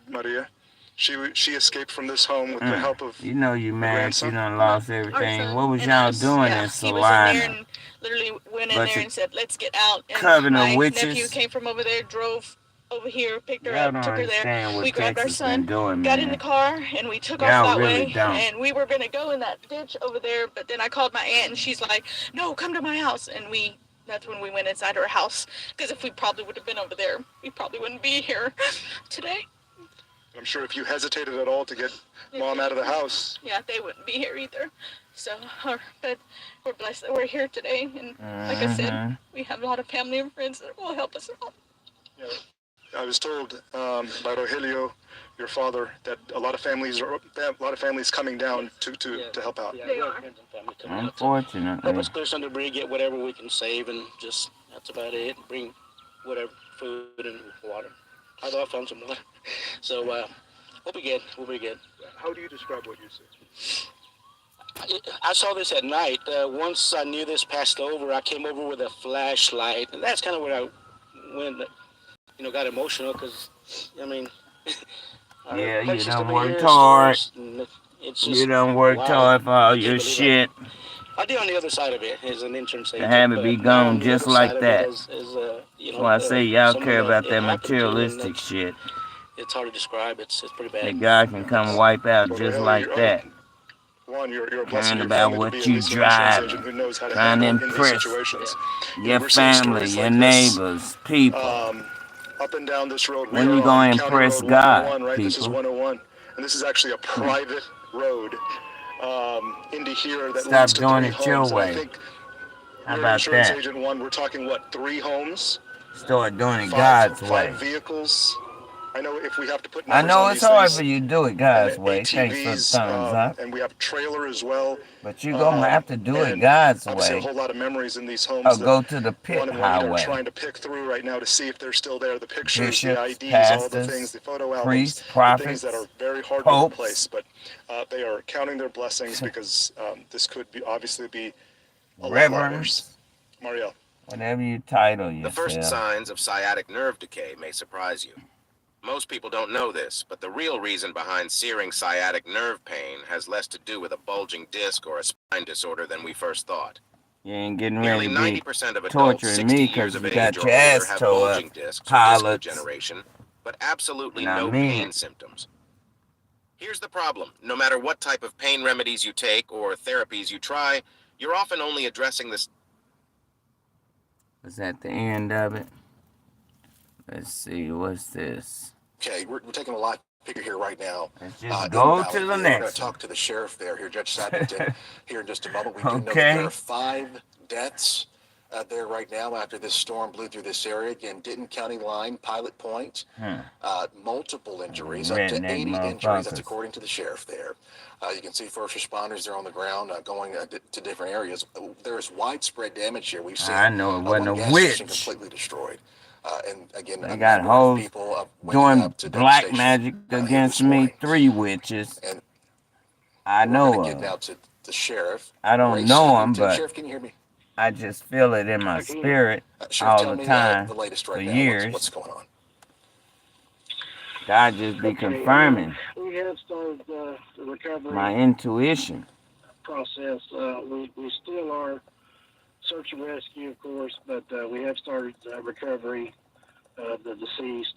Maria. She escaped from this home with the help of you married, you done lost everything. What was y'all doing in Salina? He was in there and literally went in there and said, "Let's get out." And my nephew came from over there, drove over here, picked her up, took her there. We grabbed our son, got in the car, and we took off that way. And we were gonna go in that ditch over there, but then I called my aunt, and she's like, "No, come to my house." And that's when we went inside her house, because if we probably would have been over there, we probably wouldn't be here today. I'm sure if you hesitated at all to get mom out of the house. Yeah, they wouldn't be here either. So, but we're blessed that we're here today. And like I said, we have a lot of family and friends that will help us out. Yeah. I was told by Rogelio, your father, that a lot of families coming down to help out. Yeah, they are. Unfortunately. Help us clear some debris, get whatever we can save, and just that's about it. Bring whatever food and water. I thought I found some water. So we'll be good. How do you describe what you see? I saw this at night. Once I knew this passed over, I came over with a flashlight, and that's kind of where I went. Got emotional because, I mean. Yeah, you done worked hard. You done worked hard for all your shit. I did on the other side of it as an insurance agent. To have it be gone just like that. That's why I say y'all care about that materialistic shit. It's hard to describe. It's pretty bad. That God can come wipe out just like that. Caring about what you drive, trying to impress your family, your neighbors, people. Up and down this road. When you going to impress God, right? people? This is 101, and this is actually a private road into here that leads to 3 homes. Your way. How about insurance that? Agent 1, we're talking 3 homes? Start doing it God's way. 5 vehicles. I know if we have to put I numbers know on it's these hard things, for you to do it God's and way. Thanks for the ATVs, thumbs up. and we have trailer as well. But you're going to have to do it God's obviously way. a whole lot of memories in these homes Or that go to the pit Juan and Juanita are highway. trying to pick through right now to see if they're still there. The pictures, Bishops, the IDs, pastors, all the things, the photo albums, priests, the prophets, things that are very hard popes. to replace. But they are counting their blessings because this could be obviously be a lot worse. Mariel. Whatever you title yourself. The first signs of sciatic nerve decay may surprise you. Most people don't know this, but the real reason behind searing sciatic nerve pain has less to do with a bulging disc or a spine disorder than we first thought. You ain't getting Nearly ready to be 90% of adults torturing 60 me years because of you age got or your older ass have tore bulging up. discs or disc Pilots. degeneration, but absolutely And I no mean pain it. symptoms. Here's the problem. No matter what type of pain remedies you take or therapies you try, you're often only addressing this. Was that the end of it? Let's see, what's this? Okay, we're taking a live picture here right now. Let's just go to the We're going next to talk to the sheriff there, here, Judge Sappington, here in just a moment. We do know that Okay. there are 5 deaths there right now after this storm blew through this area. Again, Denton County line, Pilot Point, multiple injuries, up to 80 injuries. That's according to the sheriff there. You can see first responders there on the ground going to different areas. There's widespread damage here. We've seen I know it wasn't one a gas station witch. completely destroyed. And again, They got hoes doing black magic against me. 3 witches. And I know get of. now to the sheriff. I don't Ray know him, Sappington. but Sheriff, can you hear me? I just feel it in my spirit Sheriff, all tell the me, time the latest for right now. years. What's going on? God just be confirming We have started the recovery my intuition. process. We still are search and rescue, of course, but we have started recovery of the deceased.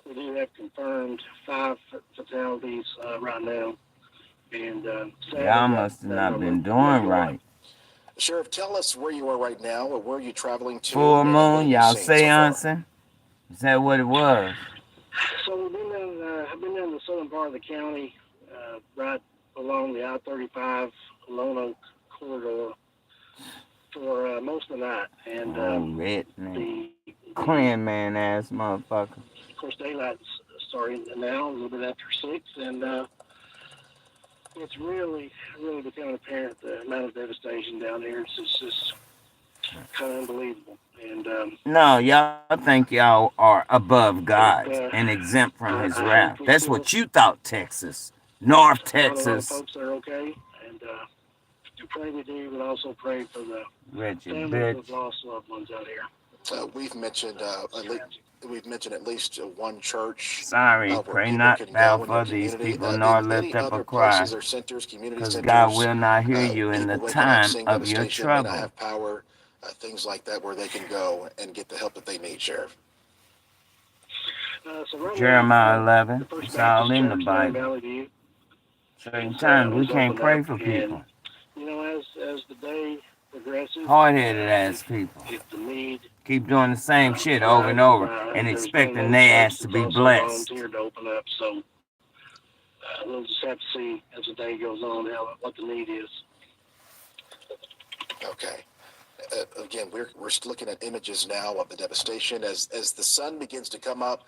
We do have confirmed 5 fatalities right now. And Y'all must have not been doing right. Sheriff, tell us where you are right now, or where are you traveling to? Full moon, y'all seancing? Is that what it was? So I've been in the southern part of the county, right along the I-35 Lono corridor for most of the night. And redneck, Klan ass motherfucker. Of course, daylight's starting now, a little bit after 6, and it's really becoming apparent the amount of devastation down there. It's just kind of unbelievable. And no, y'all think y'all are above God and exempt from His wrath. That's what you thought, Texas, North Texas. A lot of folks are okay, and to pray we do, but also pray for the families of lost loved ones out here. We've mentioned at least one church. Sorry, pray not thou for these people, nor lift up a cry, because God will not hear you in the time of your trouble. May not have power, things like that, where they can go and get the help that they need, Sheriff. Jeremiah 11, it's all in the Bible. Certain times we can't pray for people. You know, as the day progresses, hard-headed ass people keep doing the same shit over and over and expecting their ass to be blessed. To open up, so we'll just have to see as the day goes on what the need is. Okay. Again, we're looking at images now of the devastation as the sun begins to come up.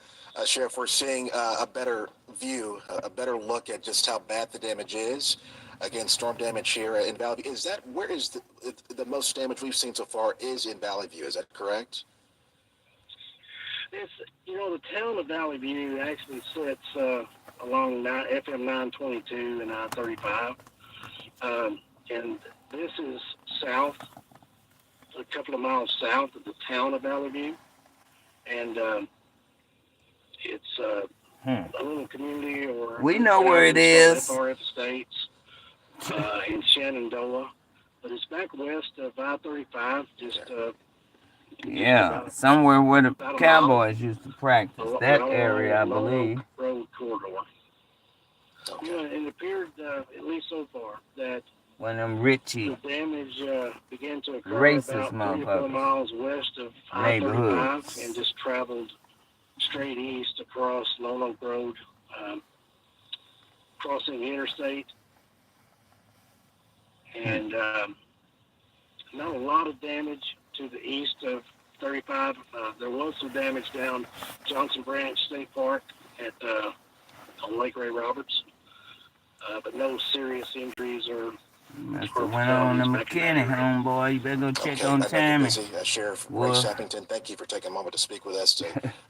Sheriff, we're seeing a better view, a better look at just how bad the damage is. Again, storm damage here in Valley View. Where is the most damage we've seen so far is in Valley View? Is that correct? It's, the town of Valley View actually sits along FM 922 and I-35, and this is south, a couple of miles south of the town of Valley View, and it's a little community or we know where it is. FRF Estates in Shenandoah, but it's back west of I-35, just yeah, somewhere where the Cowboys used to practice. That area, I believe. Road corridor. It appeared, at least so far, that when them Richie the damage began to occur racist about 3 or 4 miles west of I-35 and just traveled straight east across Lone Oak Road, crossing the interstate. And not a lot of damage to the east of 35. There was some damage down Johnson Branch State Park on Lake Ray Roberts, but no serious injuries or. Must have went on the mechanic, homeboy. You better go check on Tammy. Sheriff Ray Sappington, thank you for taking a moment to speak with us to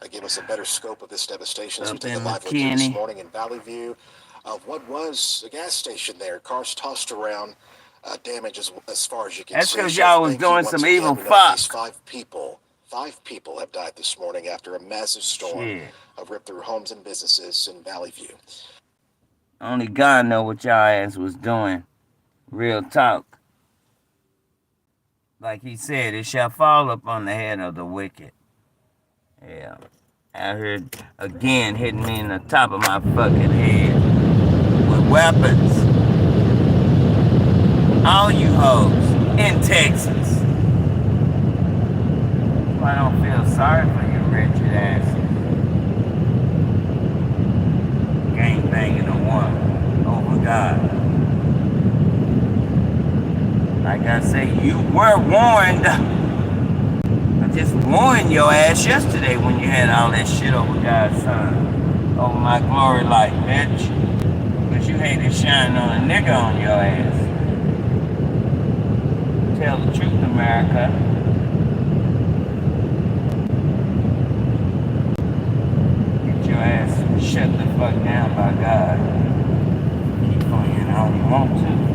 give us a better scope of this devastation as we take a live look here this morning in Valley View of what was a gas station there. Cars tossed around, damage as far as you can see. That's because y'all was doing some evil fuck. Five people have died this morning after a massive storm ripped through homes and businesses in Valley View. Only God know what y'all ass was doing. Real talk. Like he said, it shall fall upon the head of the wicked. Yeah. Out here again hitting me in the top of my fucking head with weapons. All you hoes in Texas. I don't feel sorry for you wretched asses. Gang banging a woman over God. Like I say, you were warned. I just warned your ass yesterday when you had all that shit over God's son. Over my glory light, bitch. Because you hated shining on a nigga on your ass. Tell the truth, America. Get your ass shut the fuck down by God. Keep playing all you want to.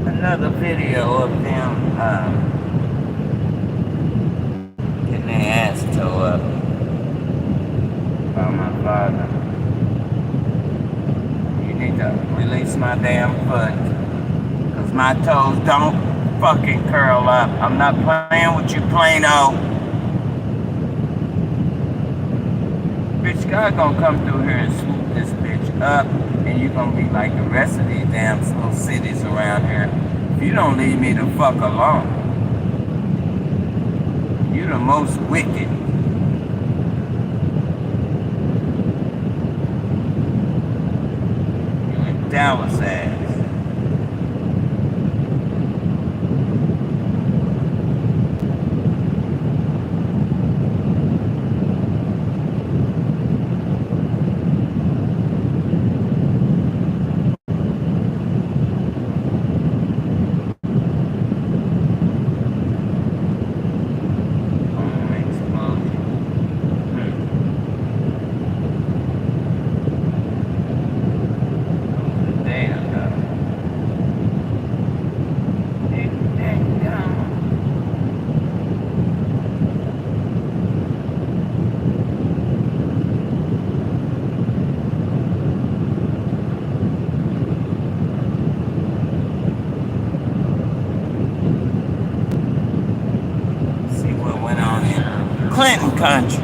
Another video of them getting their ass towed up by my father. You need to release my damn foot, because my toes don't fucking curl up. I'm not playing with you, Plano. Bitch, God gonna come through here and swoop this bitch up, and you gonna be like the rest of these damn little cities around here. If you don't leave me the fuck alone, you the most wicked. You a Dallas ass. Clinton country.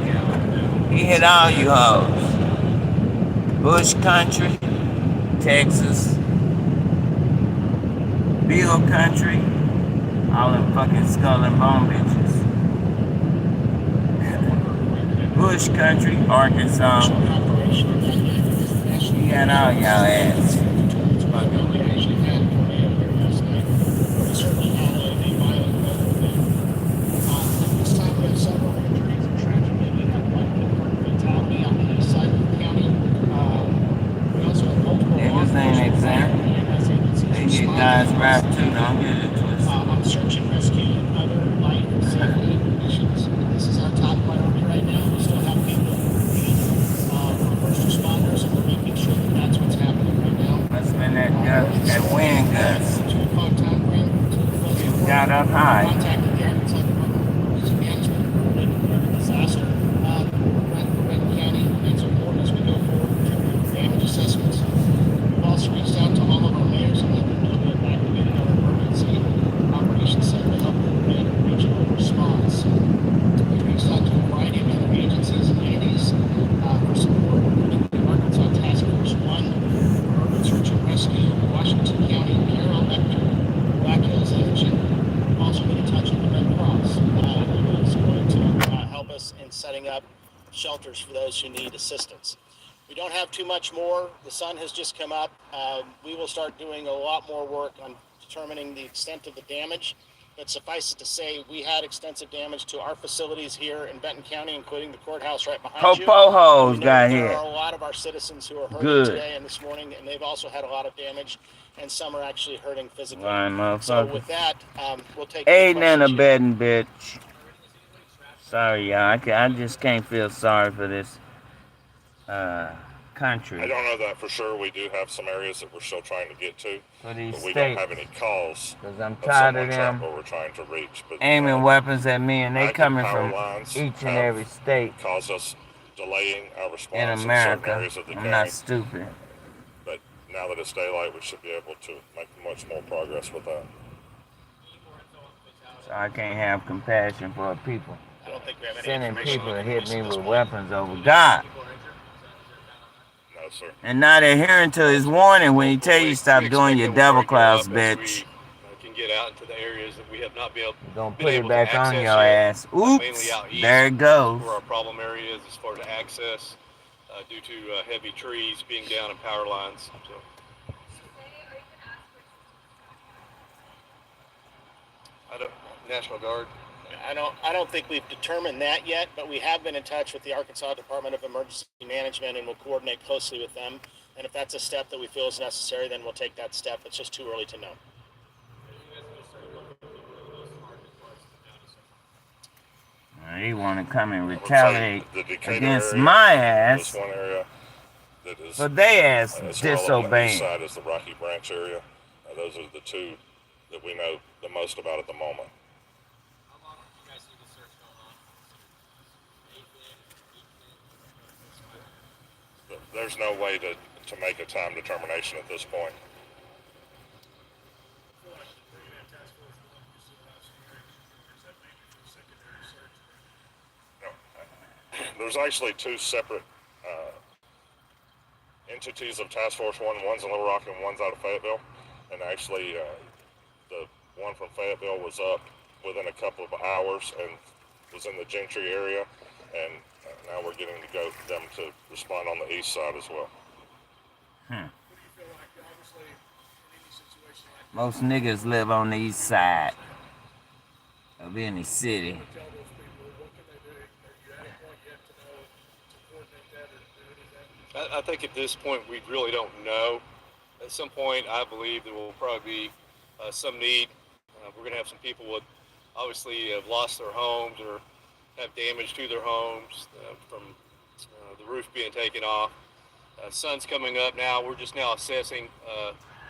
He hit all you hoes. Bush country, Texas, Bill country, all them fucking skull and bone bitches. Bush country, Arkansas. He got all y'all ass. Guys, rap too, don't get it twisted. On search and rescue and other light and safety missions. This is our top priority right now. We still have people from first responders, and we're making sure that that's what's happening right now. Must have been that wind gust. 2 o'clock time frame. You got up high. Contact again. It's like emergency management, disaster. Brent County those who need assistance. We don't have too much more. The sun has just come up. We will start doing a lot more work on determining the extent of the damage. But suffice it to say, we had extensive damage to our facilities here in Benton County, including the courthouse right behind you. Ho-ho-hos got there hit. are a lot of our citizens who are hurting today and this morning, and they've also had a lot of damage, and some are actually hurting physically. So with that, we'll take aiding and abetting, bitch. Sorry, y'all. I just can't feel sorry for this country. I don't know that for sure. We do have some areas that we're still trying to get to, for these but we states. don't have any calls Because I'm tired of them where we're trying to reach. But, aiming weapons at me, and they coming from lines each and every state caused us delaying our response in America. certain areas of the I'm county. not stupid. But now that it's daylight, we should be able to make much more progress with that. So I can't have compassion for our people. I don't think we have any sending people to hit me with point. weapons over God. No, sir. And not adhering to his warning when he tell you stop doing your devil clouds, bitch. Can get out into the areas that we have not been Don't been put able it back to on access your yet, ass. Oops, mainly out east, there it goes. where our problem area is as far as access due to heavy trees being down and power lines. So. National Guard. I don't think we've determined that yet, but we have been in touch with the Arkansas Department of Emergency Management, and we'll coordinate closely with them. And if that's a step that we feel is necessary, then we'll take that step. It's just too early to know. He want to come and retaliate against area, my ass one area that is, for their ass well on the east disobeying. side is the Rocky Branch area. Those are the two that we know the most about at the moment. There's no way to make a time determination at this point. No. There's actually two separate entities of Task Force 1. One's in Little Rock and one's out of Fayetteville. And actually, the one from Fayetteville was up within a couple of hours and was in the Gentry area. And now we're getting them to respond on the east side as well. Most niggas live on the east side of any city. I think at this point we really don't know. At some point, I believe there will probably be some need. We're going to have some people who obviously have lost their homes or have damage to their homes from the roof being taken off. Sun's coming up now. We're just now assessing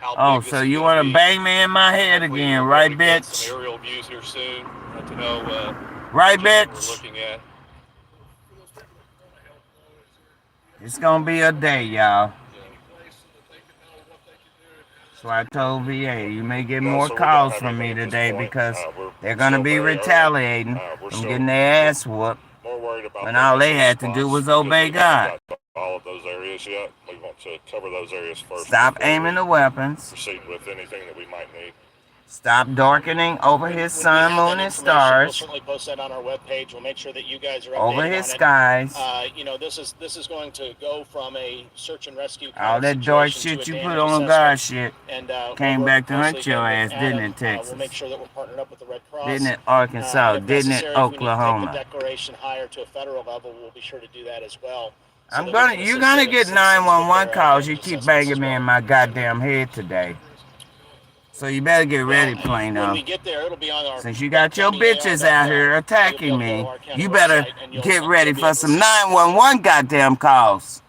how big so this you is want gonna to be. bang me in my head again, right, We'll get bitch? some aerial views here soon to know right, what we're bitch? looking at. It's gonna be a day, y'all. So I told VA, you may get more calls from me today because they're gonna be retaliating from getting their ass whooped when all they had to do was obey God. All of those areas yet. We want to cover those areas first. Stop aiming the weapons. Proceed with anything that we might need. Stop darkening over his sun, moon, and stars. We'll certainly post that on our webpage. We'll make sure that you guys are updated over his on it. skies. This is going to go from a search and rescue. All that dark shit you put on God shit came back to hunt your ass, didn't it, Texas? We'll make sure that we're partnered up with the Red Cross. Didn't it, Arkansas? Didn't it, Oklahoma? If we need to take the declaration higher to a federal level, we'll be sure to do that as well. You're gonna get 911 calls. You keep banging me in my goddamn head today. So you better get ready, Plano. When we get there, it'll be on our Since you got your bitches out here attacking me, you better get ready for some 911 goddamn calls.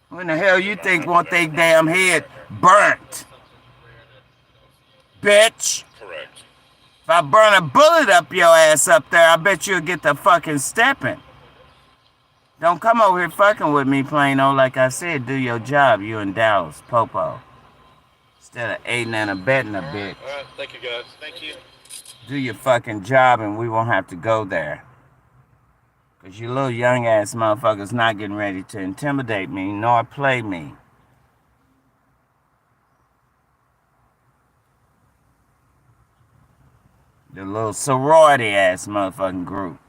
When the hell you think want they damn head burnt? Bitch. Correct. If I burn a bullet up your ass up there, I bet you'll get the fucking stepping. Don't come over here fucking with me, Plano. Like I said, do your job, you in Dallas, Popo. Instead of aiding and abetting a bitch. All right, thank you guys. Thank you. Do your fucking job and we won't have to go there. Because you little young ass motherfuckers not getting ready to intimidate me nor play me. The little sorority ass motherfucking group.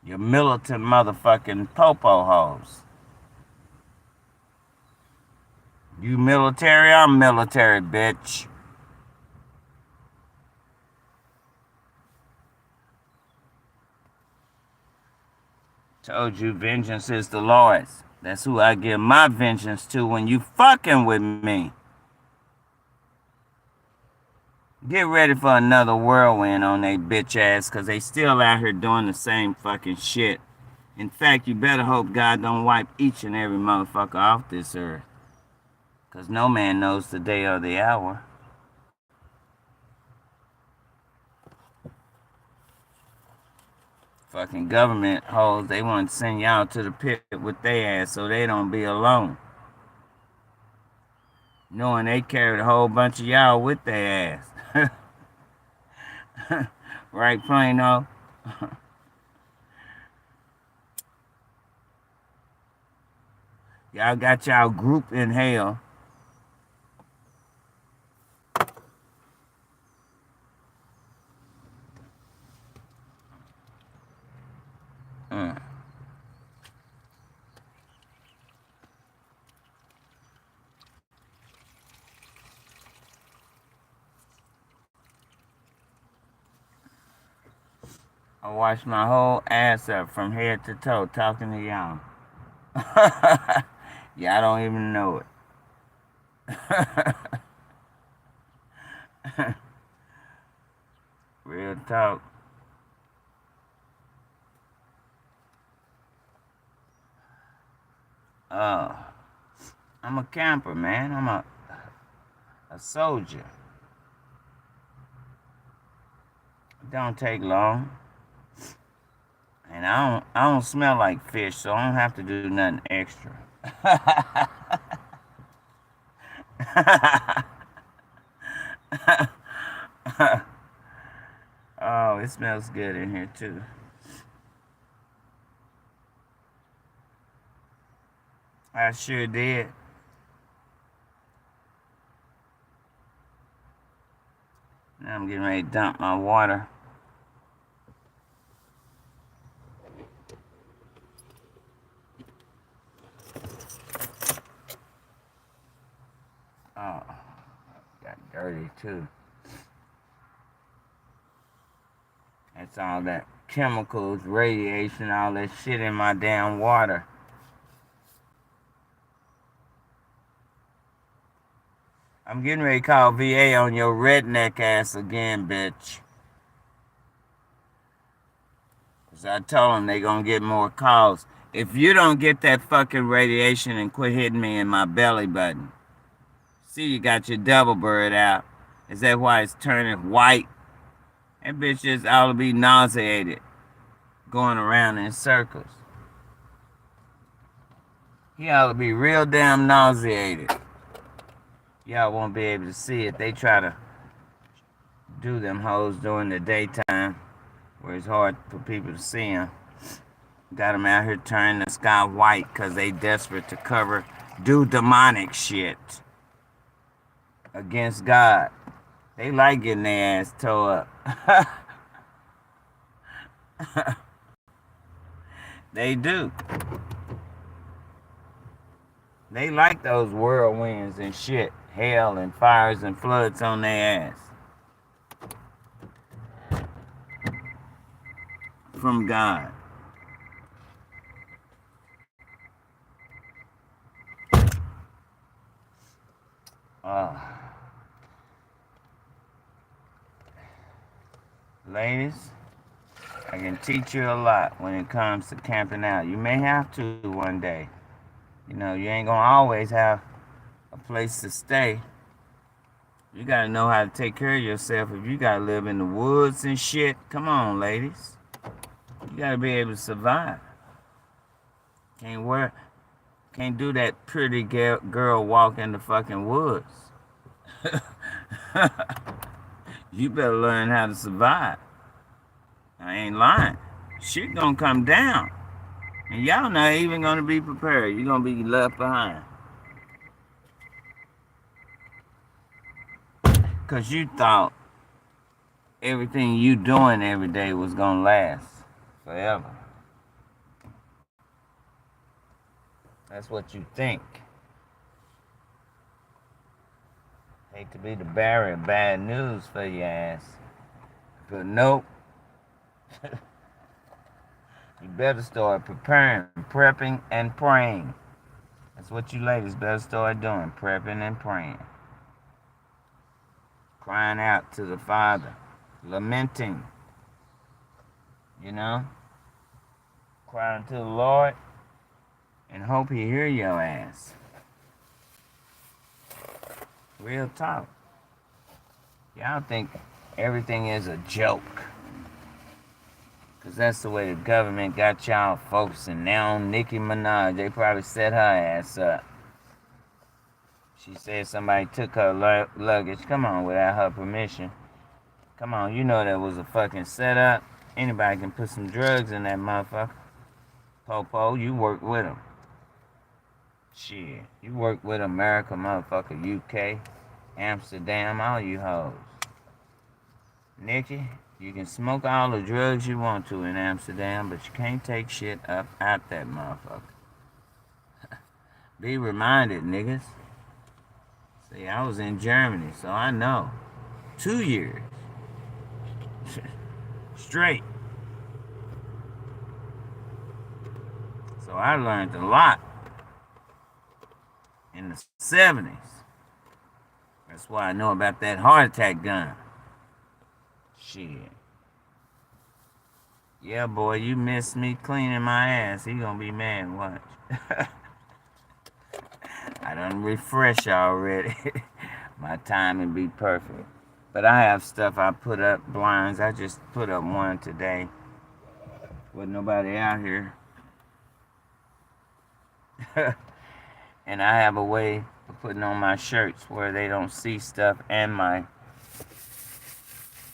Your militant motherfucking popo hoes. You military, I'm military, bitch. Told you vengeance is the Lord's. That's who I give my vengeance to when you fucking with me. Get ready for another whirlwind on they bitch ass, cause they still out here doing the same fucking shit. In fact, you better hope God don't wipe each and every motherfucker off this earth. Cause no man knows the day or the hour. Fucking government hoes, they want to send y'all to the pit with their ass so they don't be alone. Knowing they carried a whole bunch of y'all with their ass. Right, Plano? Y'all got y'all group in hell. I washed my whole ass up from head to toe talking to y'all. Y'all don't even know it. Real talk. I'm a camper, man. I'm a soldier. It don't take long. And I don't smell like fish, so I don't have to do nothing extra. Oh, it smells good in here too. I sure did. Now I'm getting ready to dump my water. Oh, got dirty too. That's all that chemicals, radiation, all that shit in my damn water. I'm getting ready to call VA on your redneck ass again, bitch. Cause I told them they gonna get more calls. If you don't get that fucking radiation and quit hitting me in my belly button. See, you got your double bird out. Is that why it's turning white? That bitch just ought to be nauseated. Going around in circles. He ought to be real damn nauseated. Y'all won't be able to see it. They try to do them hoes during the daytime, where it's hard for people to see them. Got them out here turning the sky white because they desperate to do demonic shit against God. They like getting their ass tore up. They do. They like those whirlwinds and shit. Hell and fires and floods on their ass. From God. Ladies, I can teach you a lot when it comes to camping out. You may have to one day. You know, you ain't gonna always have a place to stay. You gotta know how to take care of yourself if you gotta live in the woods and shit. Come on, ladies. You gotta be able to survive. Can't do that pretty girl walk in the fucking woods. You better learn how to survive. I ain't lying. Shit gonna come down. And y'all not even gonna be prepared. You're gonna be left behind. Cause you thought everything you doing every day was gonna last forever. That's what you think. Hate to be the bearer of bad news for your ass. But nope. You better start preparing, prepping, and praying. That's what you ladies better start doing, prepping and praying. Crying out to the Father, lamenting, you know? Crying to the Lord and hope He hear your ass. Real talk. Y'all think everything is a joke. Because that's the way the government got y'all focusing now on Nicki Minaj. They probably set her ass up. She said somebody took her luggage. Come on, without her permission. Come on, you know that was a fucking setup. Anybody can put some drugs in that motherfucker. Popo, you work with them. Shit, you work with America, motherfucker, UK, Amsterdam, all you hoes. Nikki, you can smoke all the drugs you want to in Amsterdam, but you can't take shit up out that motherfucker. Be reminded, niggas. See, I was in Germany, so I know. 2 years. Straight. So I learned a lot in the 70s. That's why I know about that heart attack gun. Shit. Yeah, boy, you missed me cleaning my ass. He gonna be mad, watch. I done refresh already. My timing be perfect. But I have stuff I put up, blinds. I just put up one today. With nobody out here. And I have a way of putting on my shirts where they don't see stuff and my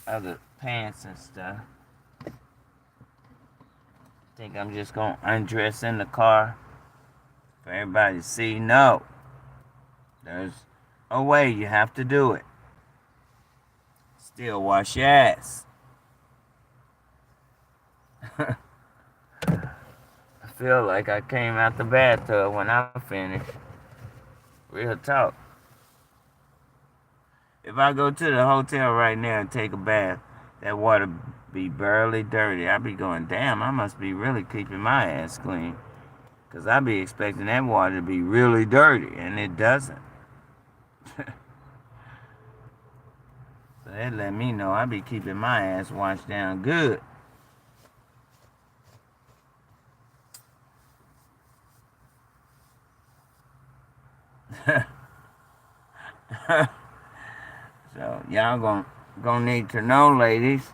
other pants and stuff. Think I'm just gonna undress in the car for everybody to see? No. There's a way you have to do it. Still wash your ass. I feel like I came out the bathtub when I finished. Real talk. If I go to the hotel right now and take a bath, that water be barely dirty. I be going, damn, I must be really keeping my ass clean. Because I be expecting that water to be really dirty, and it doesn't. So that let me know I be keeping my ass washed down good. So y'all gonna need to know, ladies.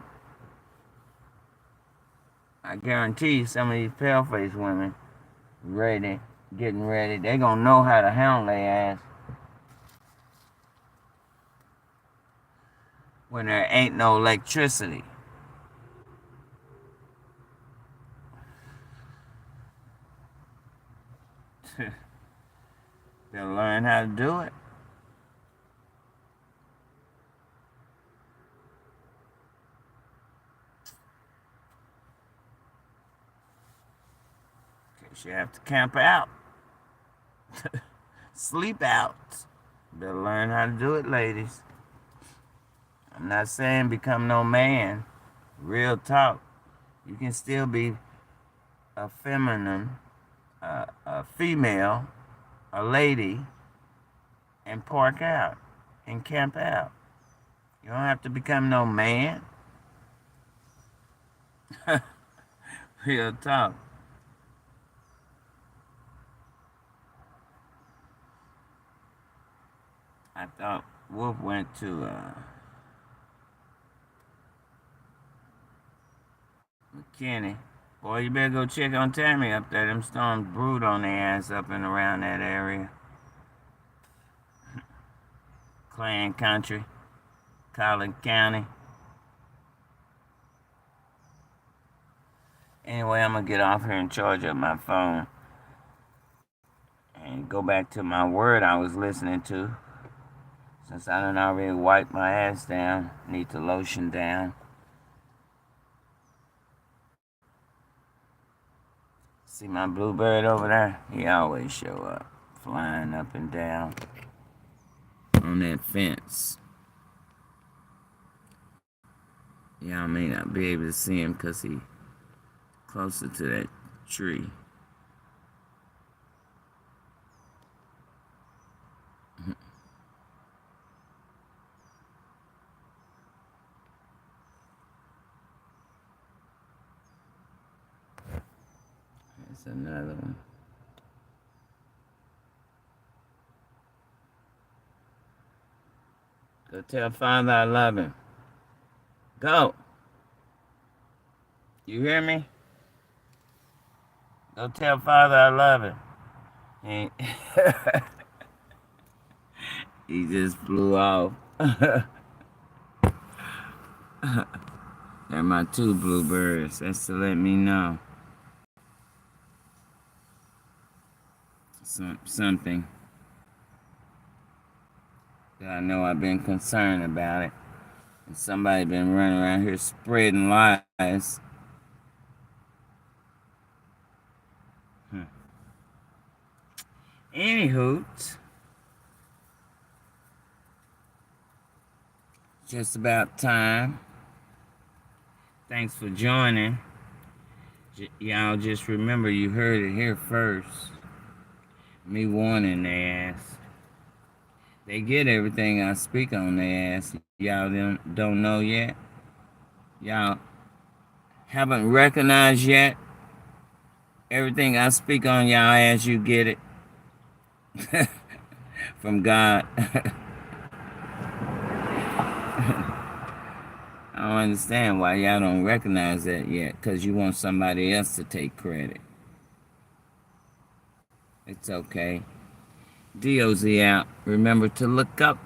I guarantee you some of these pale-faced women getting ready, they gonna know how to handle their ass when there ain't no electricity. They'll learn how to do it. You have to camp out. Sleep out. Better learn how to do it, ladies. I'm not saying become no man. Real talk. You can still be a feminine, a female, a lady, and park out and camp out. You don't have to become no man. Real talk. I thought Wolf went to McKinney. Boy, you better go check on Tammy up there. Them storms brewed on their ass up and around that area. Clan Country, Collin County. Anyway, I'm going to get off here and charge up my phone. And go back to my word I was listening to. Since I done already wiped my ass down, need to lotion down. See my bluebird over there? He always show up, flying up and down on that fence. Y'all may not be able to see him because he's closer to that tree. There's another one. Go tell Father I love him. Go. You hear me? Go tell Father I love him. He just flew off. They're my two bluebirds. That's to let me know. Something that I know I've been concerned about it. And somebody been running around here spreading lies. Anywho, just about time. Thanks for joining. Y'all just remember you heard it here first. Me warning their ass. They get everything I speak on their ass. Y'all don't know yet. Y'all haven't recognized yet. Everything I speak on y'all ass, you get it. From God. I don't understand why y'all don't recognize that yet, because you want somebody else to take credit. It's okay. DOZ out. Remember to look up.